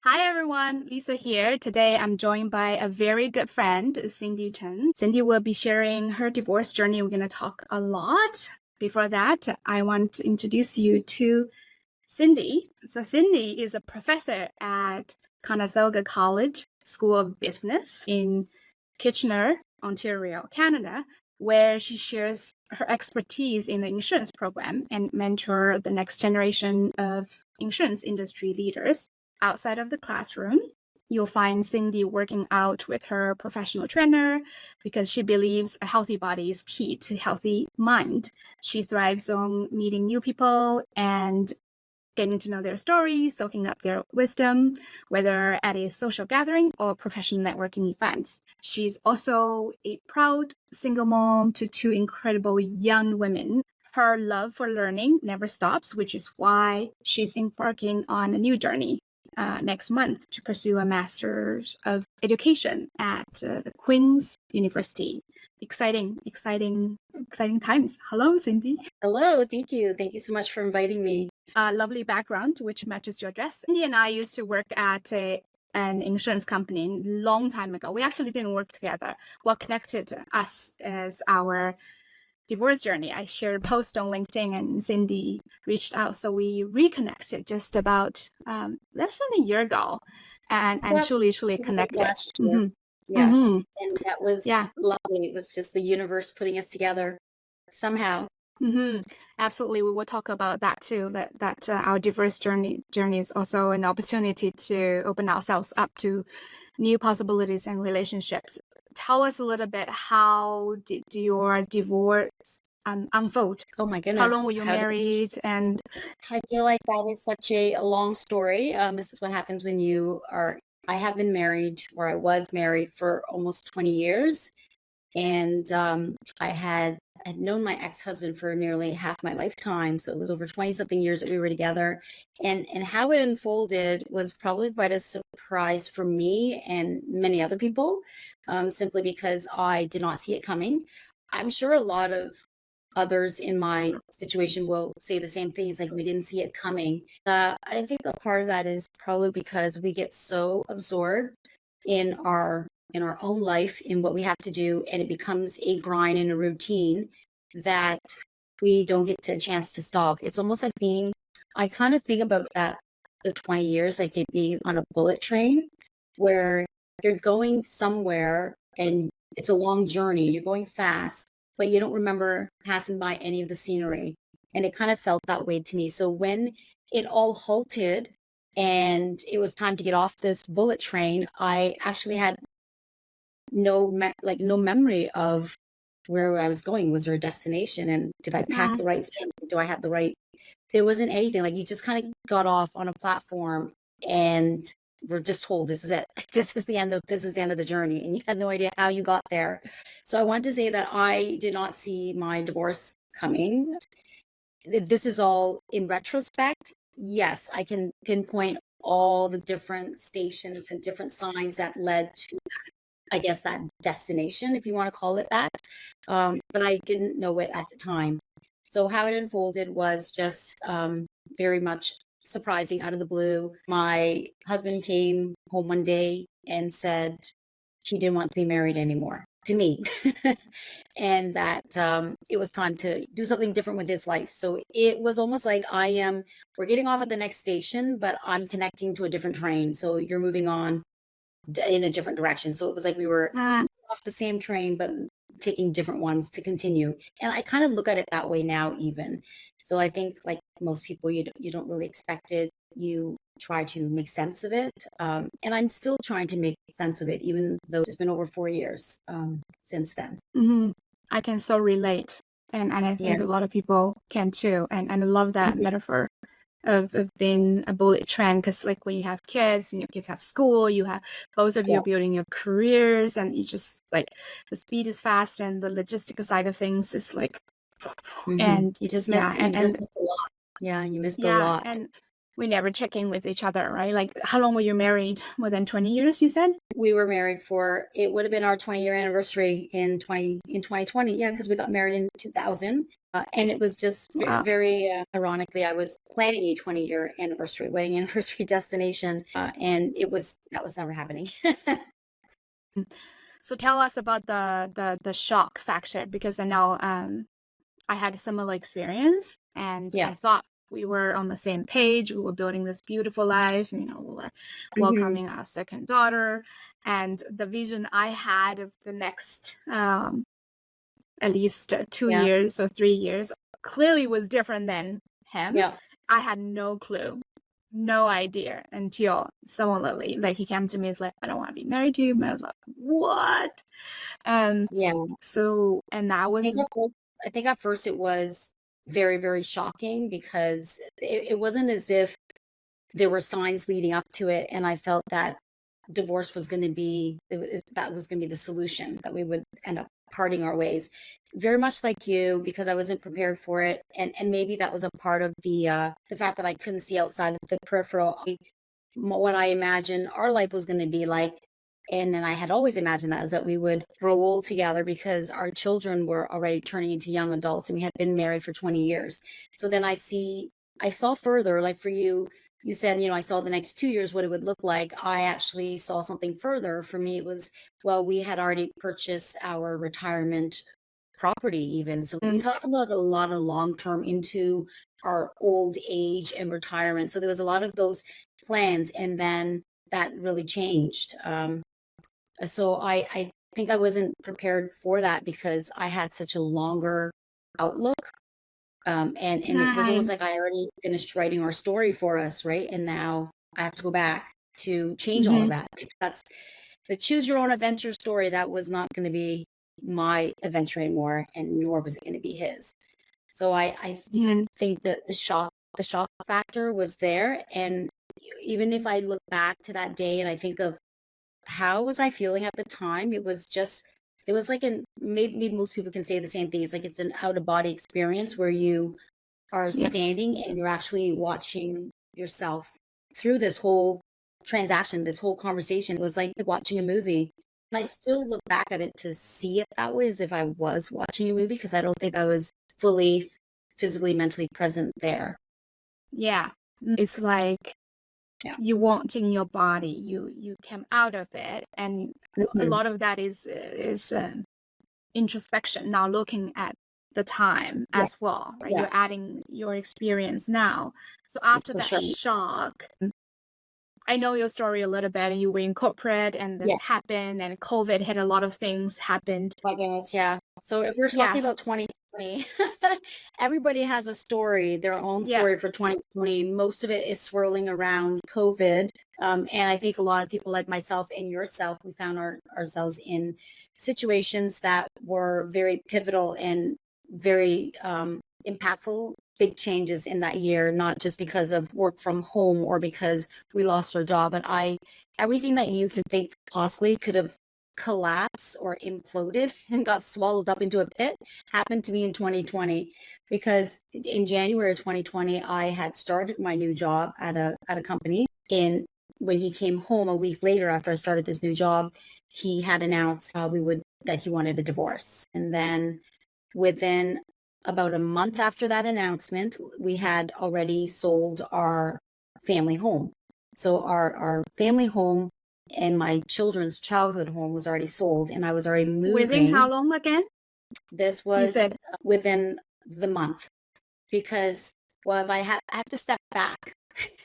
Hi everyone, Lisa here. Today I'm joined by a very good friend, Cindy Cheung. Cindy will be sharing her divorce journey. We're going to talk a lot. Before that, I want to introduce you to Cindy. So Cindy is a professor at Conestoga College School of Business in Kitchener, Ontario, Canada, where she shares her expertise in the insurance program and mentor the next generation of insurance industry leaders. Outside of the classroom, you'll find Cindy working out with her professional trainer because she believes a healthy body is key to healthy mind. She thrives on meeting new people and getting to know their stories, soaking up their wisdom, whether at a social gathering or professional networking events. She's also a proud single mom to two incredible young women. Her love for learning never stops, which is why she's embarking on a new journey next month to pursue a Master's of Education at the Queen's University. Exciting times. Hello, Cindy. Hello, thank you. Thank you so much for inviting me. Lovely background, which matches your dress. Cindy and I used to work at an insurance company a long time ago. We actually didn't work together. What connected us as our divorce journey. I shared a post on LinkedIn and Cindy reached out. So we reconnected just about less than a year ago and Well, truly it was like connected. last year. Mm-hmm. Yes, Mm-hmm. and that was Yeah. lovely. It was just the universe putting us together somehow. Mm-hmm. Absolutely, we will talk about that too. That our diverse journey is also an opportunity to open ourselves up to new possibilities and relationships. Tell us a little bit, how did your divorce unfold? Oh my How long were goodness. you married? And I feel like that is such a long story. This is what happens when I have been married, or I was married for almost 20 years. And I had known my ex-husband for nearly half my lifetime. So it was over 20 something years that we were together. And how it unfolded was probably quite a surprise for me and many other people, simply because I did not see it coming. I'm sure a lot of others in my situation will say the same thing. It's like we didn't see it coming. I think a part of that is probably because we get so absorbed in our own life, in what we have to do, and it becomes a grind and a routine that we don't get a chance to stop. It's almost like I kind of think about that, the 20 years, like it being on a bullet train where you're going somewhere and it's a long journey, you're going fast, but you don't remember passing by any of the scenery. And it kind of felt that way to me. So when it all halted and it was time to get off this bullet train, I actually had no memory of where I was going. Was there a destination, and did I pack the right thing? Do I have the right? There wasn't anything. Like, you just kind of got off on a platform and we're just told this is it. This is the end of the journey, and you had no idea how you got there. So I want to say that I did not see my divorce coming. This is all in retrospect. Yes, I can pinpoint all the different stations and different signs that led to, I guess, that destination, if you want to call it that. But I didn't know it at the time. So how it unfolded was just very much surprising, out of the blue. My husband came home one day and said he didn't want to be married anymore to me, and that it was time to do something different with his life. So it was almost like we're getting off at the next station, but I'm connecting to a different train. So you're moving on in a different direction. So it was like we were off the same train, but taking different ones to continue. And I kind of look at it that way now, even. So I think, like most people, you don't really expect it. You try to make sense of it. And I'm still trying to make sense of it, even though it's been over 4 years since then. Mm-hmm. I can so relate. And I think Yeah. a lot of people can too. And I love that metaphor of being a bullet train, because like when you have kids and your kids have school, you have both of you Yeah. are building your careers, and you just like the speed is fast and the logistical side of things is like, Mm-hmm. and You just yeah, missed a lot. Yeah, you missed a yeah, lot. and we never check in with each other, right? Like, how long were you married? More than 20 years, you said? We were married for, it would have been our 20-year anniversary in 2020. Yeah, because we got married in 2000. And it was just Wow. very ironically, I was planning a 20-year anniversary, wedding anniversary destination. And that was never happening. So tell us about the shock factor, because I know I had a similar experience, and Yeah. I thought we were on the same page. We were building this beautiful life, we were Hmm. welcoming our second daughter, and the vision I had of the next at least 2 years or 3 years clearly was different than him. Yeah. I had no clue, no idea until someone like he came to me, is like, I don't want to be married to you. And I was like, what? And Yeah. so, and that was, I think at first it was very, very shocking because it wasn't as if there were signs leading up to it, and I felt that divorce was going to be that was going to be the solution, that we would end up parting our ways. Very much like you, because I wasn't prepared for it, and maybe that was a part of the fact that I couldn't see outside of the peripheral. What I imagined our life was going to be like. And then I had always imagined that is that we would grow old together because our children were already turning into young adults and we had been married for 20 years. So then I saw further, like for you, you said, I saw the next 2 years, what it would look like. I actually saw something further. For me, it was, well, we had already purchased our retirement property even. So we talked about a lot of long-term into our old age and retirement. So there was a lot of those plans. And then that really changed. So I think I wasn't prepared for that because I had such a longer outlook. And it was right. almost like I already finished writing our story for us, right? And now I have to go back to change all of Mhm. that. That's the choose your own adventure story. That was not going to be my adventure anymore, and nor was it going to be his. So I Mhm. think that the shock factor was there. And even if I look back to that day and I think of how was I feeling at the time, it was like maybe most people can say the same thing. It's like it's an out of body experience where you are Yes. standing and you're actually watching yourself through this whole transaction, this whole conversation. It was like watching a movie. And I still look back at it to see it that way as if I was watching a movie because I don't think I was fully physically, mentally present there. Yeah. It's like Yeah. you want in your body, you came out of it, and a Mhm. lot of that is introspection. Now looking at the time Yeah. as well, right? Yeah. You're adding your experience now. So after For that sure. shock, I know your story a little bit. You were in corporate, and this Yeah. happened, and COVID hit. A lot of things happened. My goodness, yeah. So if we're talking Yes. about 2020, everybody has a story, their own Yeah. story for 2020. Most of it is swirling around COVID. And I think a lot of people like myself and yourself, we found ourselves in situations that were very pivotal and very impactful, big changes in that year, not just because of work from home or because we lost our job, but everything that you could think possibly could have collapsed or imploded and got swallowed up into a pit happened to me in 2020 because in January of 2020 I had started my new job at a company, and when he came home a week later after I started this new job, he had announced that he wanted a divorce. And then within about a month after that announcement, we had already sold our family home. So our family home and my children's childhood home was already sold, and I was already Within how moving. long again? This You was said. within the month because, well, if I have to step back.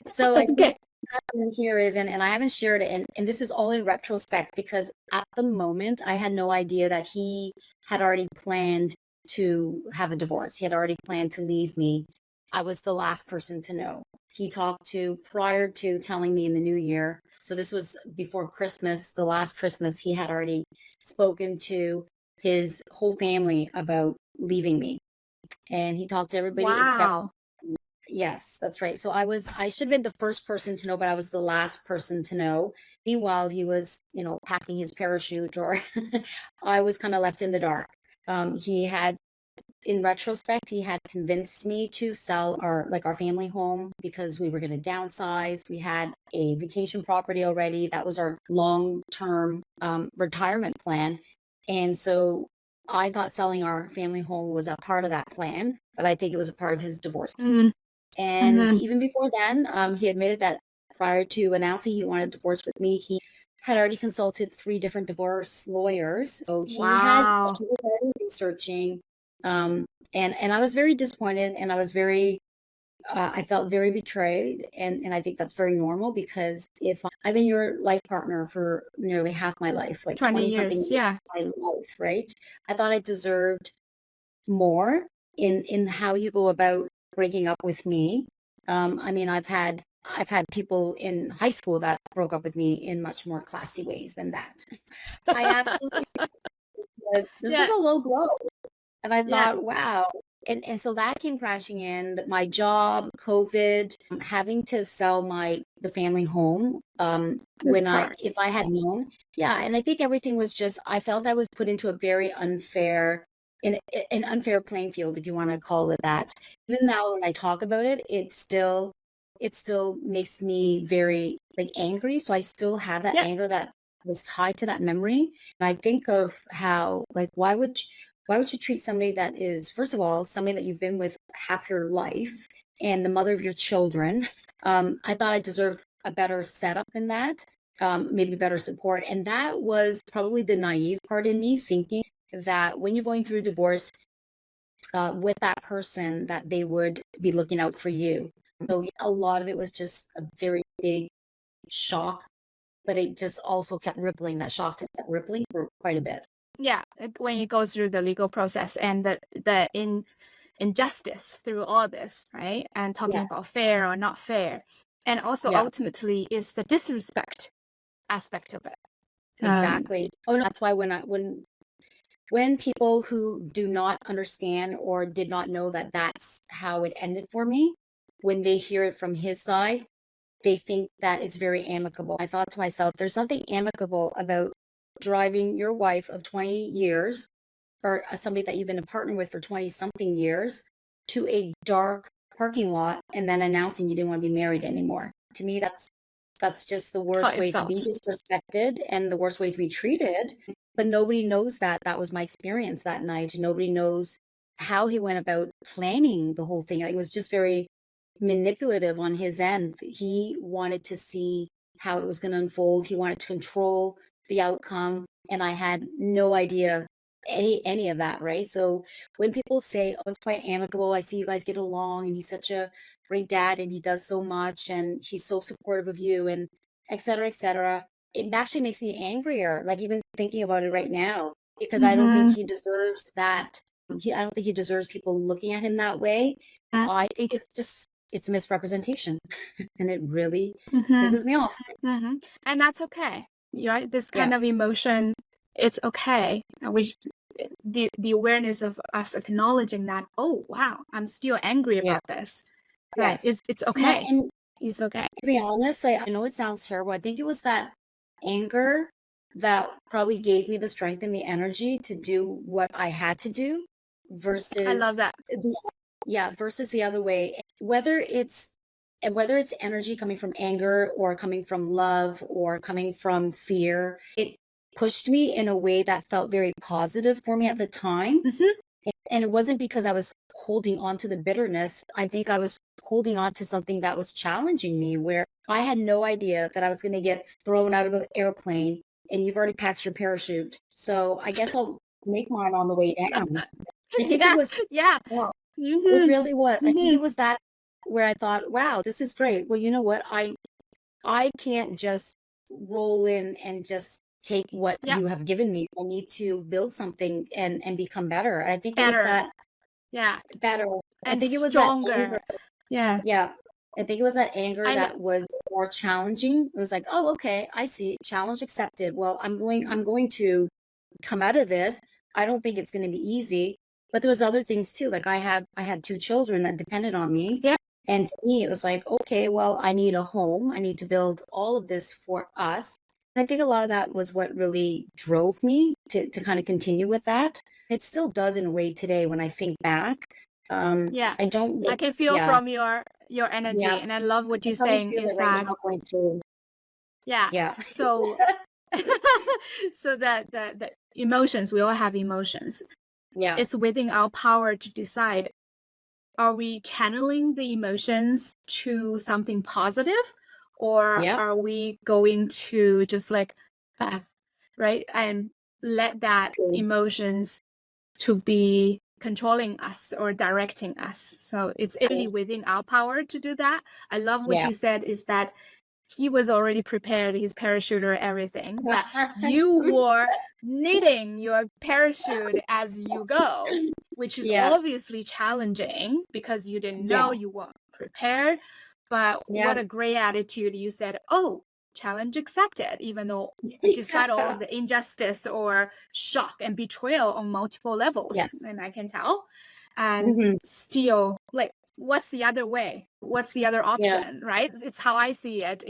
So I think Okay. what happened here is, and I haven't shared it, and this is all in retrospect because at the moment I had no idea that he had already planned to have a divorce. He had already planned to leave me. I was the last person to know. He talked to prior to telling me in the new year. So this was before Christmas, the last Christmas, he had already spoken to his whole family about leaving me. And he talked to everybody except, Wow. yes, that's right. So I should have been the first person to know, but I was the last person to know. Meanwhile, he was, packing his parachute, or I was kind of left in the dark. He had in retrospect, he had convinced me to sell our family home because we were going to downsize. We had a vacation property already. That was our long-term retirement plan. And so I thought selling our family home was a part of that plan, but I think it was a part of his divorce. Mm-hmm. And even before then, he admitted that prior to announcing he wanted a divorce with me, he had already consulted 3 different divorce lawyers. So he Wow. was already researching. And I was very disappointed, and I felt very betrayed. And I think that's very normal, because if I've been your life partner for nearly half my life, like 20 20 something years. years Yeah. of my life, right? I thought I deserved more in how you go about breaking up with me. I mean, I've had people in high school that broke up with me in much more classy ways than that. I absolutely this was Yeah. a low blow. And I Yeah. thought, wow. And so that came crashing in. My job, COVID, having to sell the family home. It's hard. If I had known, yeah. And I think everything was I felt I was put into a very an unfair playing field, if you want to call it that. Even now, when I talk about it, it still makes me very like angry. So I still have that Yeah. anger that was tied to that memory. And I think of how, like, why would you treat somebody that is, first of all, somebody that you've been with half your life and the mother of your children? I thought I deserved a better setup than that, maybe better support. And that was probably the naive part in me, thinking that when you're going through divorce with that person, that they would be looking out for you. So yeah, a lot of it was just a very big shock, but it just also kept rippling. That shock just kept rippling for quite a bit. Yeah. When you go through the legal process and the injustice through all this, right? And talking Yeah, about fair or not fair. And also yeah. ultimately is the disrespect aspect of it. Exactly. Oh no, that's why when people who do not understand or did not know that that's how it ended for me, when they hear it from his side, they think that it's very amicable. I thought to myself, there's nothing amicable about driving your wife of 20 years, or somebody that you've been a partner with for 20 something years, to a dark parking lot and then announcing you didn't want to be married anymore. To me, that's just the How worst it way to be felt. disrespected and the worst way to be treated. But nobody knows that that was my experience that night. Nobody knows how he went about planning the whole thing. It was just very manipulative on his end. He wanted to see how it was going to unfold. He wanted to control the outcome, and I had no idea any of that, right? So when people say, "Oh, it's quite amicable. I see you guys get along, and he's such a great dad, and he does so much, and he's so supportive of you," and et cetera, it actually makes me angrier. Like, even thinking about it right now, because I don't think he deserves that. I don't think he deserves people looking at him that way. I think it's a misrepresentation, and it really Mm-hmm. pisses me off. Mm-hmm. And that's okay. Right? This Yeah. kind of emotion, it's okay. And the awareness of us acknowledging that, oh wow, I'm still angry Yeah. about this. Right. Yes. It's And I, okay. and It's okay. to be honest, I know it sounds terrible. I think it was that anger that probably gave me the strength and the energy to do what I had to do, I versus love that. versus the other way. Whether it's energy coming from anger or coming from love or coming from fear, it pushed me in a way that felt very positive for me at the time. Mm-hmm. And it wasn't because I was holding on to the bitterness. I think I was holding on to something that was challenging me, where I had no idea that I was going to get thrown out of an airplane and you've already packed your parachute. So I guess I'll make mine on the way down. I think it Yeah. was, Yeah. well, it Mm-hmm. really was. I think Mm-hmm. it was that where I thought, wow, this is great. Well, you know what? I can't just roll in and just take what Yeah. you have given me. I need to build something and become better. And I think it was Better. that Yeah. better. I And think it was that stronger. anger. Yeah. Yeah. I think it was that anger I know. that was more challenging. It was like, oh, okay, I see. Challenge accepted. Well, I'm going to come out of this. I don't think it's going to be easy. But there was other things too. Like I had 2 children that depended on me. Yeah. And to me, it was like, okay, well, I need a home. I need to build all of this for us. I think a lot of that was what really drove me to kind of continue with that. It still does in a way today when I think back. Yeah, I don't I look, can feel yeah, from your yeah. energy, and I love what I you're probably saying feel is it right that now going through. yeah. Yeah. So so that the emotions, we all have emotions. Yeah. It's within our power to decide, are we channeling the emotions to something positive, or Yep. are we going to just like right, and let that True. emotions to be controlling us or directing us. So it's really True. within our power to do that. I love what Yeah. you said is that he was already prepared, his parachute or everything, but you were knitting your parachute as you go, which is Yeah. obviously challenging because you didn't know, Yeah. you weren't prepared. But what Yeah. a great attitude. You said, oh, challenge accepted, even though despite all Yeah. the injustice or shock and betrayal on multiple levels, Yes. and I can tell, and Hmm. still like, what's the other way, what's the other Yeah. option, right? It's how I see it.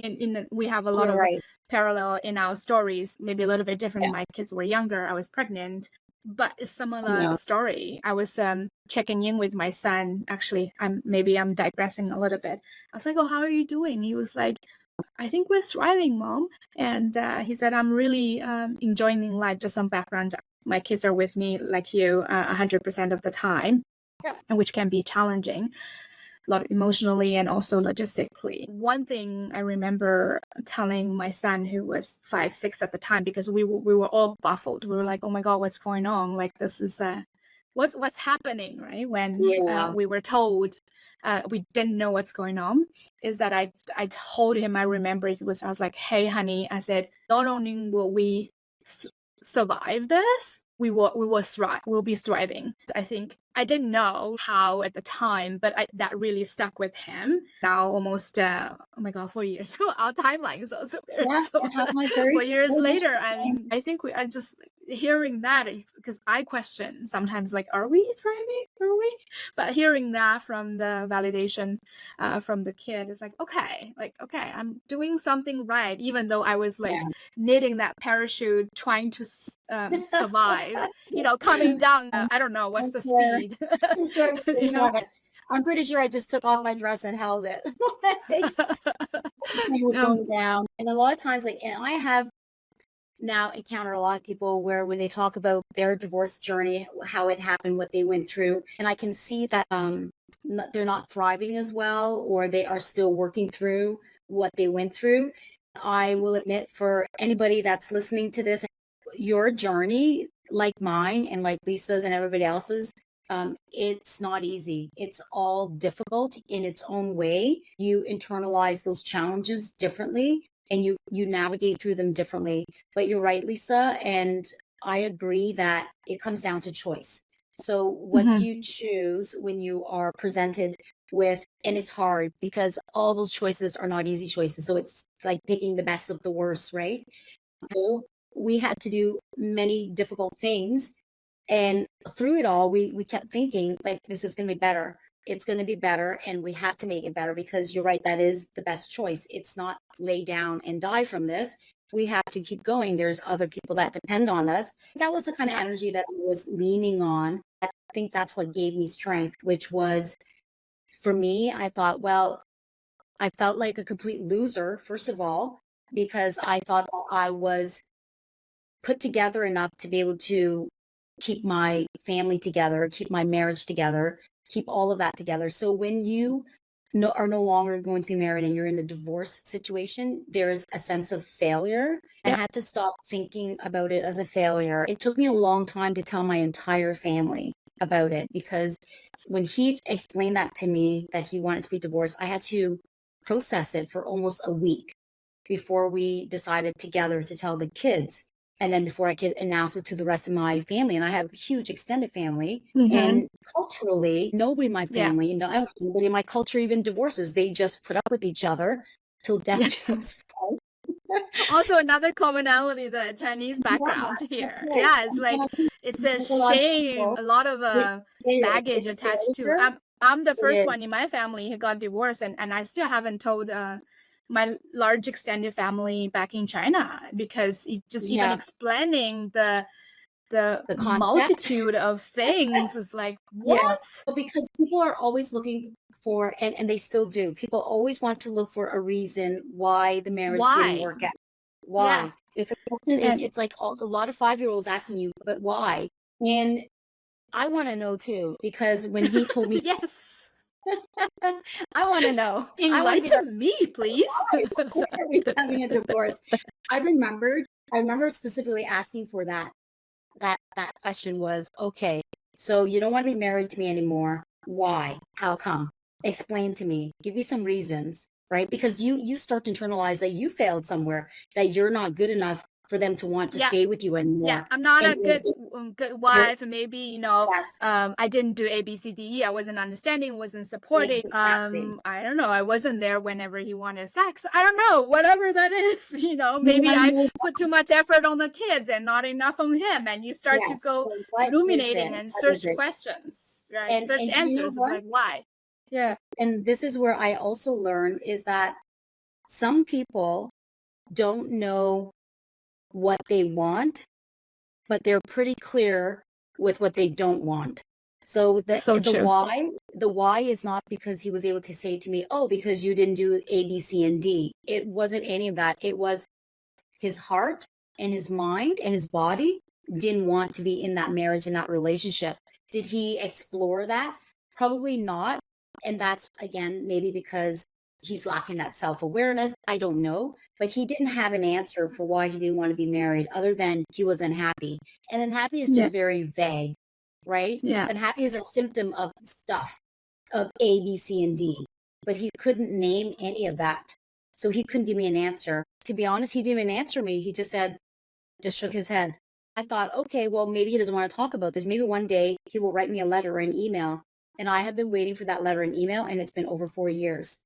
We have a lot You're of right. parallel in our stories, maybe a little bit different. Yeah. My kids were younger, I was pregnant, but a similar Yeah. story. I was checking in with my son. Actually, I'm digressing a little bit. I was like, oh, how are you doing? He was like, I think we're thriving, Mom. And he said, I'm really enjoying life. Just some background. My kids are with me, like you, 100% of the time, Yeah. which can be challenging, a lot emotionally and also logistically. One thing I remember telling my son, who was 5, 6 at the time, because we were all baffled. We were like, oh my God, what's going on? Like, this is what's happening, right? When Yeah. we were told, we didn't know what's going on, is that I told him, I remember I was like, hey, honey, I said, not only will we survive this, we will thrive. We'll be thriving. I think I didn't know how at the time, but that really stuck with him. Now almost oh my God, 4 years. Our timeline is also very Yeah. Your similar. timeline very 4 years very much later, the I same. mean, I think we are just hearing that, because I question sometimes, like, are we thriving? Are we? But hearing that from the validation from the kid is like, okay, I'm doing something right, even though I was like Yeah. knitting that parachute, trying to survive, coming down. I'm I don't know what's I'm the sure. speed. I'm sure you you know. got it. I'm pretty sure I just took off my dress and held it. Like, it was um, going down. And a lot of times, like, and I have now encountered a lot of people where when they talk about their divorce journey, how it happened, what they went through, and I can see that they're not thriving as well, or they are still working through what they went through. I will admit, for anybody that's listening to this, your journey, like mine and like Lisa's and everybody else's, it's not easy. It's all difficult in its own way. You internalize those challenges differently, and you navigate through them differently. But you're right, Lisa, and I agree that it comes down to choice. So what do mhm. you choose when you are presented with, and it's hard because all those choices are not easy choices. So it's like picking the best of the worst, right? So we had to do many difficult things, and through it all, we kept thinking, like, this is going to be better. It's going to be better, and we have to make it better, because you're right, that is the best choice. It's not lay down and die from this. We have to keep going. There's other people that depend on us. That was the kind of Yeah. energy that I was leaning on. I think that's what gave me strength, which was, for me, I thought, well, I felt like a complete loser, first of all, because I thought that I was put together enough to be able to keep my family together, keep my marriage together, keep all of that together. So when you are no longer going to be married and you're in a divorce situation, there's a sense of failure. I Yep. had to stop thinking about it as a failure. It took me a long time to tell my entire family about it, because when he explained that to me, that he wanted to be divorced, I had to process it for almost a week before we decided together to tell the kids, and then before I could announce it to the rest of my family. And I have a huge extended family. Mm-hmm. And culturally, nobody in my Yeah. family, I don't think anybody in my culture even divorces. They just put up with each other till Yeah. death do us part. Also, another commonality, the Chinese Yeah, background that's here. right. Yeah, it's And like I think it's a like a lot of shame, people, a lot of it, baggage it's attached to. failure. I'm the It first is. one in my family who got divorced, and I still haven't told my large extended family back in China, because it just even Yeah. explaining the The concept. multitude of things is like, Yeah. what? Well, because people are always looking for, and they still do. People always want to look for a reason why the marriage didn't Why? work out. Yeah. Why? If the question is, And it's like a lot of 5-year-olds asking you, but why? And I want to know too, because when he told me, yes. I want to know. I want to be like, Enlighten me, please. why are we having a divorce? I remember specifically asking for that. That question was, okay, so you don't want to be married to me anymore. Why? How come? Explain to me. Give me some reasons, right? Because you start to internalize that you failed somewhere, that you're not good enough for them to want to Yeah. stay with you Yeah, anymore. I'm not And a good you're wife. Maybe, yes, I didn't do A, B, C, D, E. I wasn't understanding, wasn't supporting. exactly. I don't know. I wasn't there whenever he wanted sex. I don't know. Whatever that is, You maybe want to I know, put too much effort on the kids and not enough on him. And you start to yes. go So what is it? ruminating and What is search it? questions, right? Search And do you know answers of what? like, why? Yeah. And this is where I also learned is that some people don't know what they want, but they're pretty clear with what they don't want. So So true. the why is not because he was able to say to me, "Oh, because you didn't do A, B, C, and D." It wasn't any of that. It was his heart and his mind and his body didn't want to be in that marriage and that relationship. Did he explore that? Probably not. And that's again maybe because he's lacking that self-awareness. I don't know, but he didn't have an answer for why he didn't want to be married other than he was unhappy. And unhappy is Yeah. just very vague, right? Yeah. Unhappy is a symptom of stuff, of A, B, C, and D, but he couldn't name any of that. So he couldn't give me an answer. To be honest, he didn't even answer me. He just shook his head. I thought, okay, well, maybe he doesn't want to talk about this. Maybe one day he will write me a letter or an email. And I have been waiting for that letter and email, and it's been over 4 years.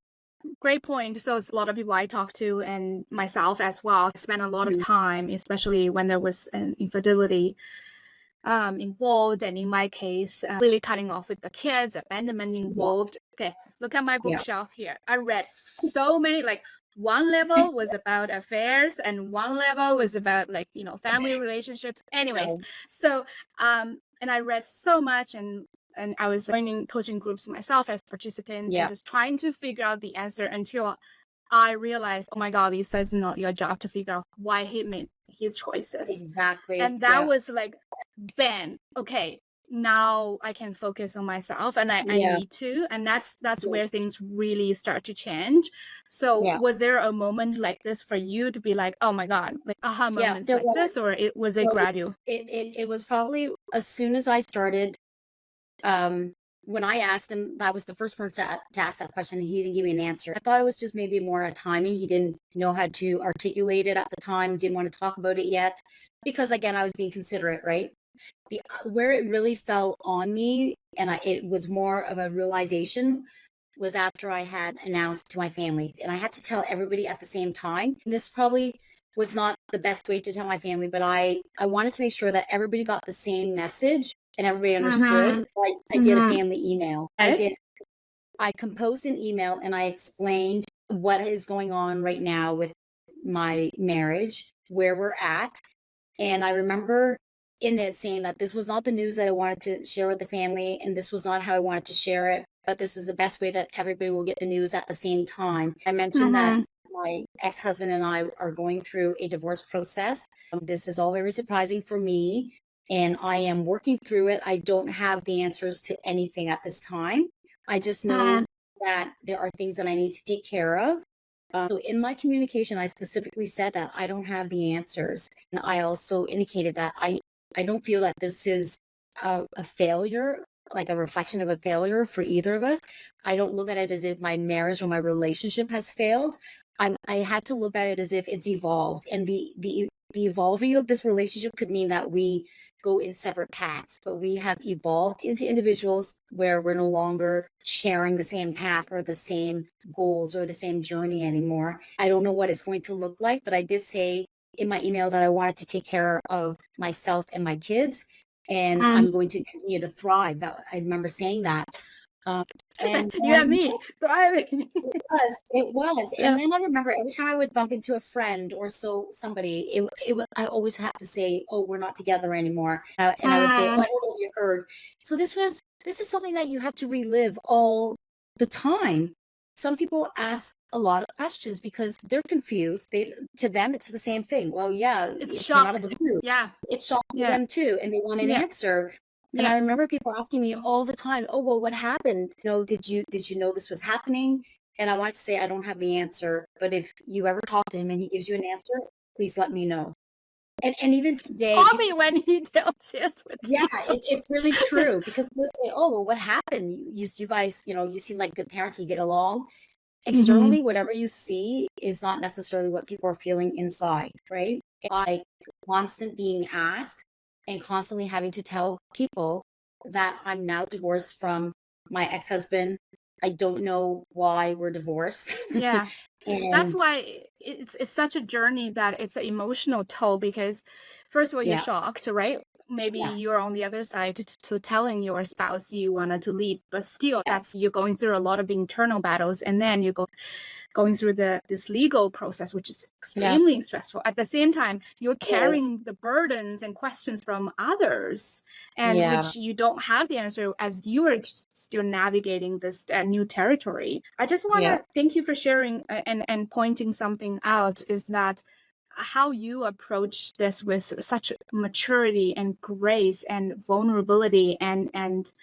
Great point. So it's a lot of people I talk to, and myself as well, spend a lot of time, especially when there was an infidelity involved, and in my case, really cutting off with the kids, abandonment Yeah, involved. Okay, look at my yeah, bookshelf here. I read so many, like one level was about affairs, and one level was about like family relationships. Anyways, no, so and I read so much, and I was joining coaching groups myself as participants, and yeah, just trying to figure out the answer until I realized, oh my God, Lisa, it's not your job to figure out why he made his choices. exactly. And that Yeah, was like, bam, okay, now I can focus on myself, and I yeah, need to. And that's yeah, where things really start to change. So yeah, was there a moment like this for you to be like, oh my God, like aha yeah. moments There like was. this, or was it So gradual? it was probably as soon as I started. Um, when I asked him, that was the first person to ask that question, and he didn't give me an answer. I thought it was just maybe more a timing. He didn't know how to articulate it at the time, didn't want to talk about it yet, because again, I was being considerate, right? The where it really fell on me, and it was more of a realization, was after I had announced to my family, and I had to tell everybody at the same time. And this probably was not the best way to tell my family, but I wanted to make sure that everybody got the same message and everybody understood. Mm-hmm. I did a Mm-hmm. family email. Okay. I composed an email and I explained what is going on right now with my marriage, where we're at. And I remember in it saying that this was not the news that I wanted to share with the family, and this was not how I wanted to share it, but this is the best way that everybody will get the news at the same time. I mentioned that Mm-hmm. my ex-husband and I are going through a divorce process. This is all very surprising for me, and I am working through it. I don't have the answers to anything at this time. I just know that there are things that I need to take care of. So in my communication, I specifically said that I don't have the answers. And I also indicated that I don't feel that this is a failure, like a reflection of a failure for either of us. I don't look at it as if my marriage or my relationship has failed. I had to look at it as if it's evolved. And the evolving of this relationship could mean that we go in separate paths, but we have evolved into individuals where we're no longer sharing the same path or the same goals or the same journey anymore. I don't know what it's going to look like, but I did say in my email that I wanted to take care of myself and my kids, and Mm-hmm. I'm going to continue to thrive. That I remember saying that. And You and then me thriving. it was. Yeah. And then I remember every time I would bump into a friend or somebody, I always have to say, "Oh, we're not together anymore." And I would say, "Oh, I Mm, don't know if you heard." So this is something that you have to relive all the time. Some people ask a lot of questions because they're confused. To them, it's the same thing. Well, yeah, it's it came out of shock. the blue. Yeah. It's shocking to Yeah. them too, and they want an Yeah. answer. And Yeah. I remember people asking me all the time, "Oh, well, what happened? Did you know this was happening?" And I wanted to say I don't have the answer, but if you ever talk to him and he gives you an answer, please let me know. And even today, Call me people, when he shares with yeah, you. it's really true because they'll say, "Oh, well, what happened? You guys, you seem like good parents. You get along." Hmm. Externally, whatever you see is not necessarily what people are feeling inside, right? Like constant being asked and constantly having to tell people that I'm now divorced from my ex-husband. I don't know why we're divorced. Yeah. That's And why it's such a journey that it's an emotional toll because first of all you're yeah, shocked, right? Maybe yeah, you're on the other side to telling your spouse you wanted to leave, but still that's yes, you're going through a lot of internal battles, and then you going through this legal process, which is yeah, extremely stressful. At the same time, you're it is. carrying the burdens and questions from others, and Yeah, which you don't have the answer as you are still navigating this new territory. I just want yeah, to thank you for sharing and pointing something out is that how you approach this with such maturity and grace and vulnerability and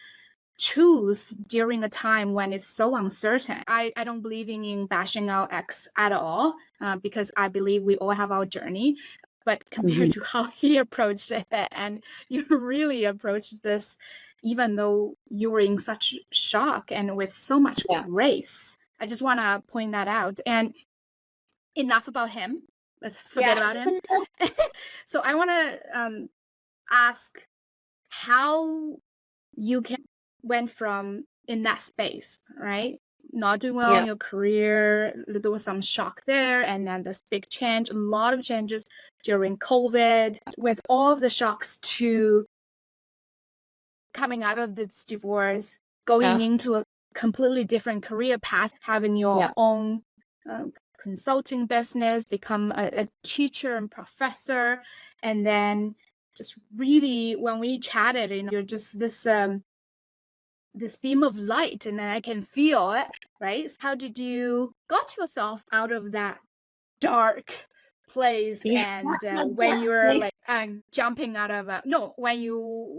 choose during a time when it's so uncertain. I don't believe in bashing our ex at all because I believe we all have our journey. But compared mhm, to how he approached it, and you really approached this, even though you were in such shock and with so much yeah, grace. I just want to point that out. And enough about him. Let's forget yeah. about him. So I want to ask how you can went from in that space, right? Not doing well in Yeah, your career, there was some shock there, and then this big change, a lot of changes during COVID, with all of the shocks to coming out of this divorce, going yeah, into a completely different career path, having your yeah, own consulting business, become a teacher and professor, and then just really when we chatted, you're just this beam of light and then I can feel it, right? So how did you got yourself out of that dark place yeah. and Not when dark you were place. like jumping out of a no when you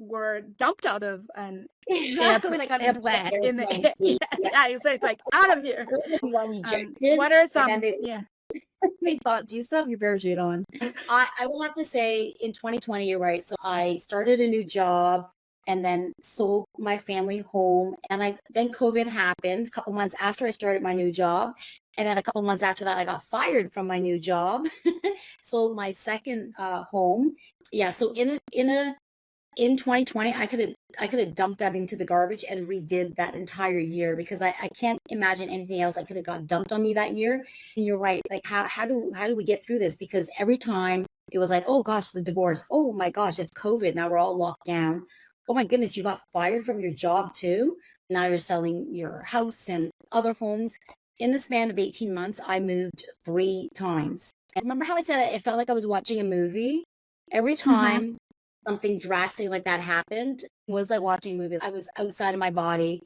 were dumped out of an When I got into the airplane in the airplane yeah, seat, yeah, yeah you say it's like out of here. when ejected, What are and then some yeah they thought, "Do you still have your parachute on?" I will have to say in 2020, you're right. So I started a new job and then sold my family home. And then COVID happened a couple months after I started my new job. And then a couple months after that, I got fired from my new job. Sold my second home. Yeah. So in 2020, I could have dumped that into the garbage and redid that entire year because I can't imagine anything else I could have got dumped on me that year. And you're right. Like how do we get through this? Because every time it was like, oh gosh, the divorce. Oh my gosh, it's COVID. Now we're all locked down. Oh my goodness, you got fired from your job too. Now you're selling your house and other homes. In the span of 18 months, I moved 3 times. And remember how I said it felt like I was watching a movie? Every mm-hmm, time something drastic like that happened was like watching movies. I was outside of my body.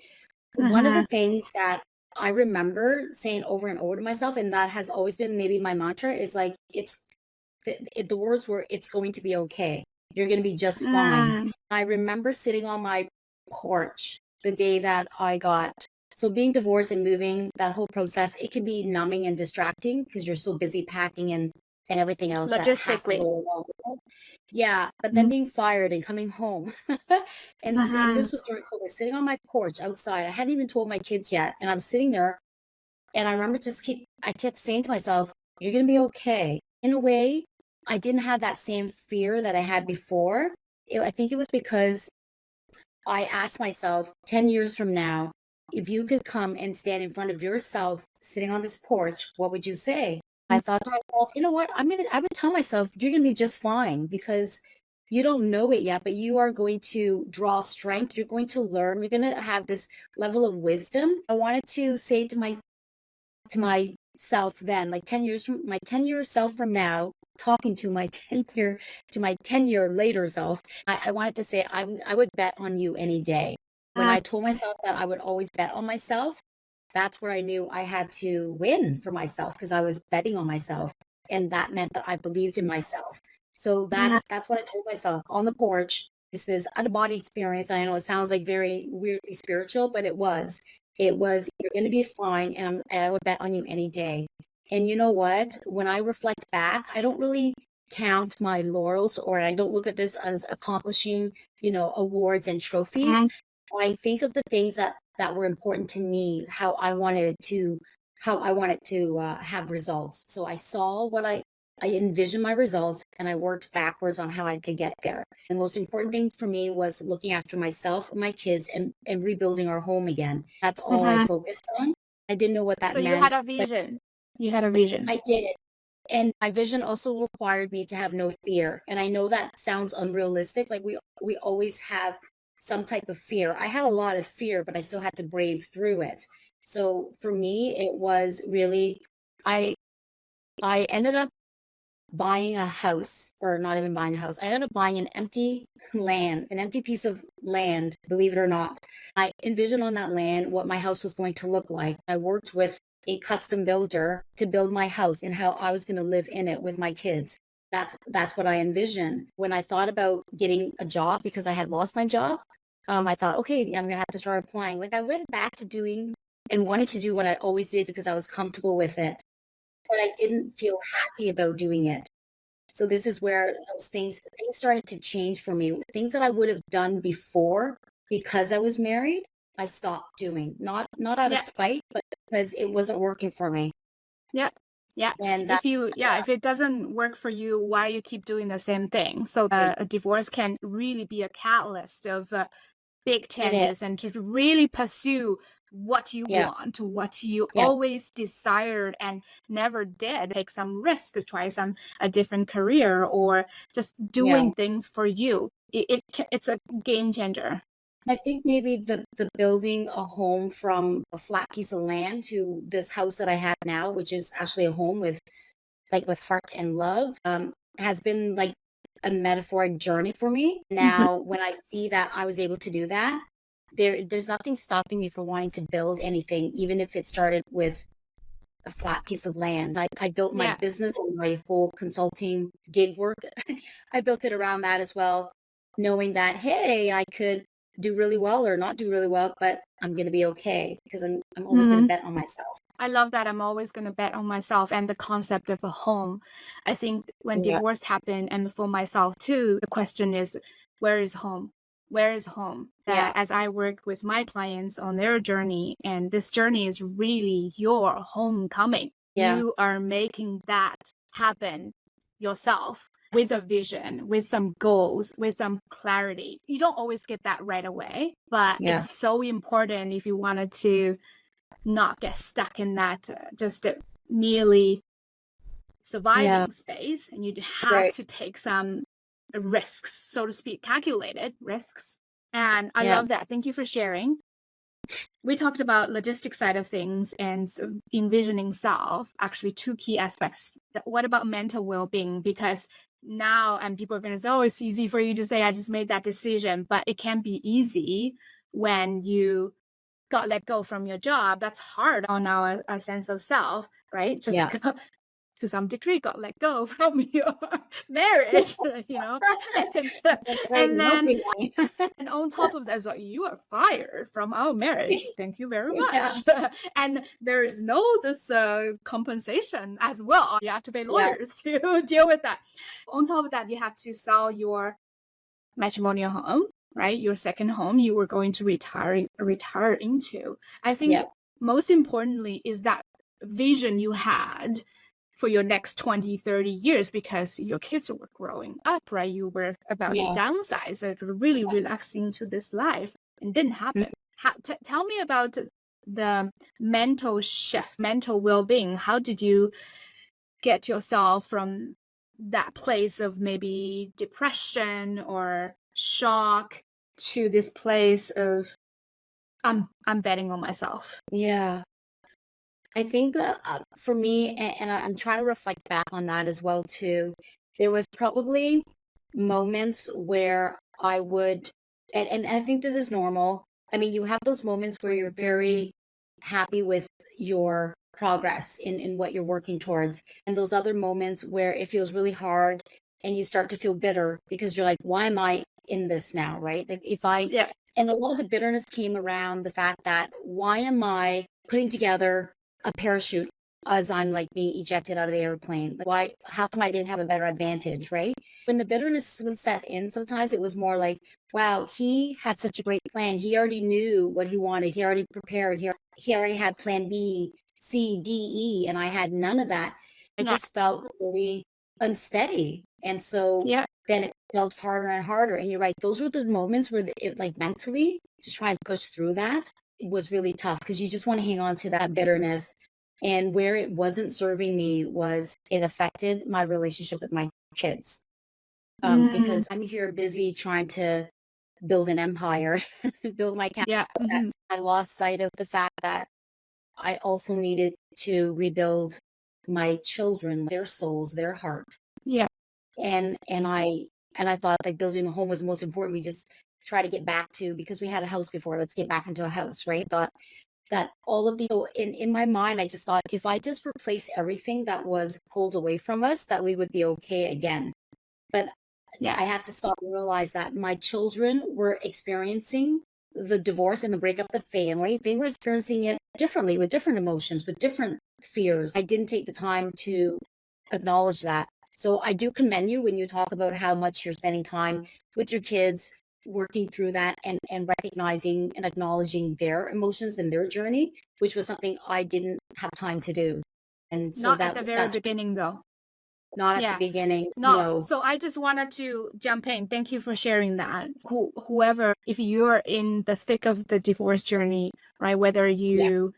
One of mm-hmm. the things that I remember saying over and over to myself, and that has always been maybe my mantra, is like the words were, "It's going to be okay. You're going to be just fine." Mm, I remember sitting on my porch the day that I got. So being divorced and moving, that whole process, it can be numbing and distracting because you're so busy packing and everything else that has to logistically go along with it. Yeah, but then mm-hmm, being fired and coming home, and mm-hmm. this was during COVID, sitting on my porch outside. I hadn't even told my kids yet, and I'm sitting there, and I remember I kept saying to myself, "You're gonna be okay." In a way, I didn't have that same fear that I had before. I think it was because I asked myself, 10 years from now, if you could come and stand in front of yourself sitting on this porch, what would you say? I thought to myself, you know what? I would tell myself, you're going to be just fine because You don't know it yet, but you are going to draw strength. You're going to learn. You're going to have this level of wisdom. I wanted to say to myself then, like 10 years from my 10-year self from now, talking to my 10-year later self, I wanted to say I would bet on you any day. When Mm, I told myself that I would always bet on myself, that's where I knew I had to win for myself because I was betting on myself. And that meant that I believed in myself. So mm, that's what I told myself on the porch. It's this out of body experience. I know it sounds like very weirdly spiritual, but it was. It was, you're going to be fine, and I would bet on you any day. And you know what? When I reflect back, I don't really count my laurels, or I don't look at this as accomplishing, awards and trophies. mm, I think of the things that were important to me, how I wanted to have results. So I saw I envisioned my results, and I worked backwards on how I could get there. The most important thing for me was looking after myself and my kids, and rebuilding our home again. That's all I mhm. focused on. I didn't know what that So you had meant, a but vision. You had a vision. I did. And my vision also required me to have no fear. And I know that sounds unrealistic. Like we always have some type of fear. I had a lot of fear, but I still had to brave through it. So for me, it was really I I ended up buying a house, or not even buying a house. I ended up buying an empty piece of land, believe it or not. I envisioned on that land what my house was going to look like. I worked with a custom builder to build my house and how I was going to live in it with my kids. That's what I envisioned. When I thought about getting a job because I had lost my job, I thought, okay, I'm gonna have to start applying. Like I went back to doing and wanted to do what I always did because I was comfortable with it, but I didn't feel happy about doing it. So this is where those things started to change for me. Things that I would have done before because I was married, I stopped doing. Not out of Yeah. spite, but because it wasn't working for me. Yeah. Yeah. And that If it doesn't work for you, why you keep doing the same thing? So right, a divorce can really be a catalyst of big it is. changes and to really pursue what you Yeah. want, what you Yeah. always desired and never did. Take some risk, try a different career, or just Yeah. doing things for you. It's a game changer. I think maybe the building a home from a flat piece of land to this house that I have now, which is actually a home with heart and love, has been like a metaphoric journey for me. Mhm. Now, when I see that I was able to do that, there's nothing stopping me from wanting to build anything, even if it started with a flat piece of land. I built my Yeah. business and my whole consulting gig work. I built it around that as well, knowing that, hey, I could do really well or not do really well, but I'm going to be okay because I'm always going to Mhm. bet on myself. I love that. I'm always going to bet on myself and the concept of a home. I think when Yeah. divorce happened, and for myself too, the question is, where is home? Where is home? Yeah. That as I work with my clients on their journey, and this journey is really your homecoming. Yeah. You are making that happen yourself with a vision, with some goals, with some clarity. You don't always get that right away, but Yeah. it's so important if you wanted to not get stuck in that just merely Yeah. surviving space, and you have Right. to take some risks, so to speak, calculated risks. And I Yeah. love that. Thank you for sharing. We talked about logistic side of things and envisioning self, actually two key aspects. What about mental well-being? Because now, and people are going to say, oh, it's easy for you to say I just made that decision, but it can be easy when you got let go from your job. That's hard on our sense of self, right? Just Yeah. to some degree got let go from your marriage, and That's right. and No, then we and on top of that, so you are fired from our marriage. Thank you very Yeah. much. And there is no this compensation as well. You have to pay Yeah. lawyers to deal with that. On top of that, you have to sell your matrimonial home, right? Your second home you were going to retire into. I think Yeah. most importantly is that vision you had for your next 20, 30 years, because your kids were growing up, right? You were about to Yeah. downsize, really relax into this life, and didn't Mm. happen. Tell me about the mental shift, mental well-being. How did you get yourself from that place of maybe depression or shock to this place of I'm betting on myself. Yeah. I think for me, and I'm trying to reflect back on that as well too. There was probably moments where I would, and I think this is normal. I mean, you have those moments where you're very happy with your progress in what you're working towards, and those other moments where it feels really hard and you start to feel bitter because you're like, why am I in this now, right? Like if I, Yeah. and a lot of the bitterness came around the fact that why am I putting together a parachute as I'm like being ejected out of the airplane? Like, why? How come I didn't have a better advantage, right? When the bitterness would set in, sometimes it was more like, wow, he had such a great plan. He already knew what he wanted. He already prepared. He already had plan B, C, D, E, and I had none of that. I No. just felt really unsteady. And so Yeah. then it felt harder and harder. And you're right, those were the moments where it like mentally to try and push through that was really tough because you just want to hang on to that bitterness. And where it wasn't serving me was it affected my relationship with my kids. Mm, Because I'm here busy trying to build an empire, build my capital. yeah. Mhm. I lost sight of the fact that I also needed to rebuild my children, their souls, their heart. Yeah. And I thought like building a home was the most important. We just try to get back to, because we had a house before, let's get back into a house, right? Thought that all of the, so in my mind, I just thought if I just replace everything that was pulled away from us, that we would be okay again. But Yeah. I had to stop and realize that my children were experiencing the divorce and the breakup of the family. They were experiencing it differently, with different emotions, with different fears. I didn't take the time to acknowledge that. So I do commend you when you talk about how much you're spending time with your kids, working through that and recognizing and acknowledging their emotions and their journey, which was something I didn't have time to do. And so Not at the very that's beginning, though. not at the Yeah. beginning. No. No. So I just wanted to jump in. Thank you for sharing that. Whoever, if you're in the thick of the divorce journey, right, whether Yeah. you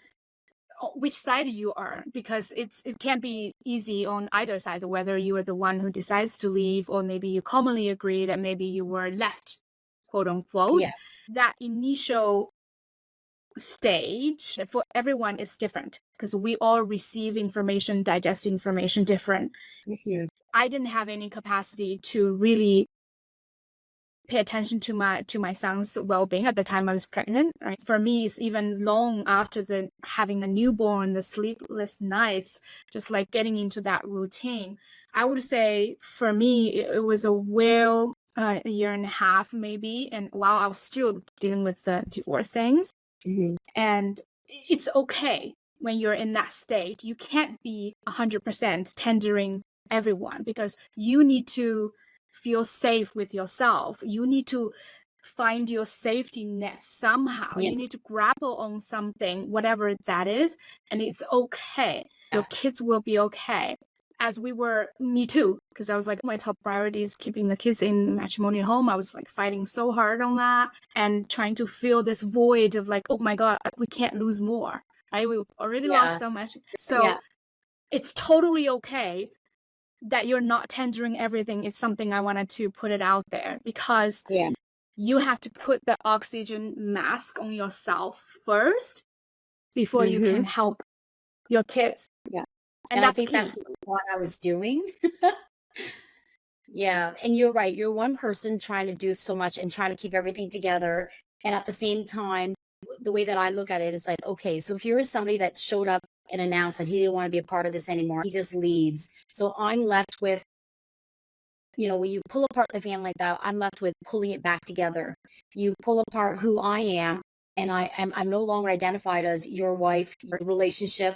which side you are, because it can't be easy on either side, whether you are the one who decides to leave or maybe you commonly agree that maybe you were left, quote unquote. Yes. That initial stage for everyone is different because we all receive information, digest information different. Mhm. I didn't have any capacity to really pay attention to my son's well-being at the time I was pregnant, right? For me, it's even long after the having a newborn, the sleepless nights, just like getting into that routine. I would say for me it was a year and a half maybe, and while I was still dealing with the divorce things. Mhm. And it's okay when you're in that state. You can't be 100% tendering everyone because you need to feel safe with yourself. You need to find your safety net somehow. You Yes. need to grapple on something, whatever that is, and it's okay. Your Yeah. kids will be okay. As we were, me too, because I was like, my top priority is keeping the kids in matrimonial home. I was like fighting so hard on that and trying to fill this void of like, oh my God, we can't lose more, right? We've already lost so Yes. much. So Yeah. it's totally okay that you're not tendering everything. It's something I wanted to put it out there because Yeah. you have to put the oxygen mask on yourself first before you Hmm. can help your kids. Yeah. And And I that's think that's key. what I was doing. Yeah. And you're right. You're one person trying to do so much and trying to keep everything together. And at the same time, the way that I look at it is like, okay, so if you're somebody that showed up and announced that he didn't want to be a part of this anymore, he just leaves. So I'm left with, when you pull apart the family like that, I'm left with pulling it back together. You pull apart who I am, and I'm no longer identified as your wife, your relationship,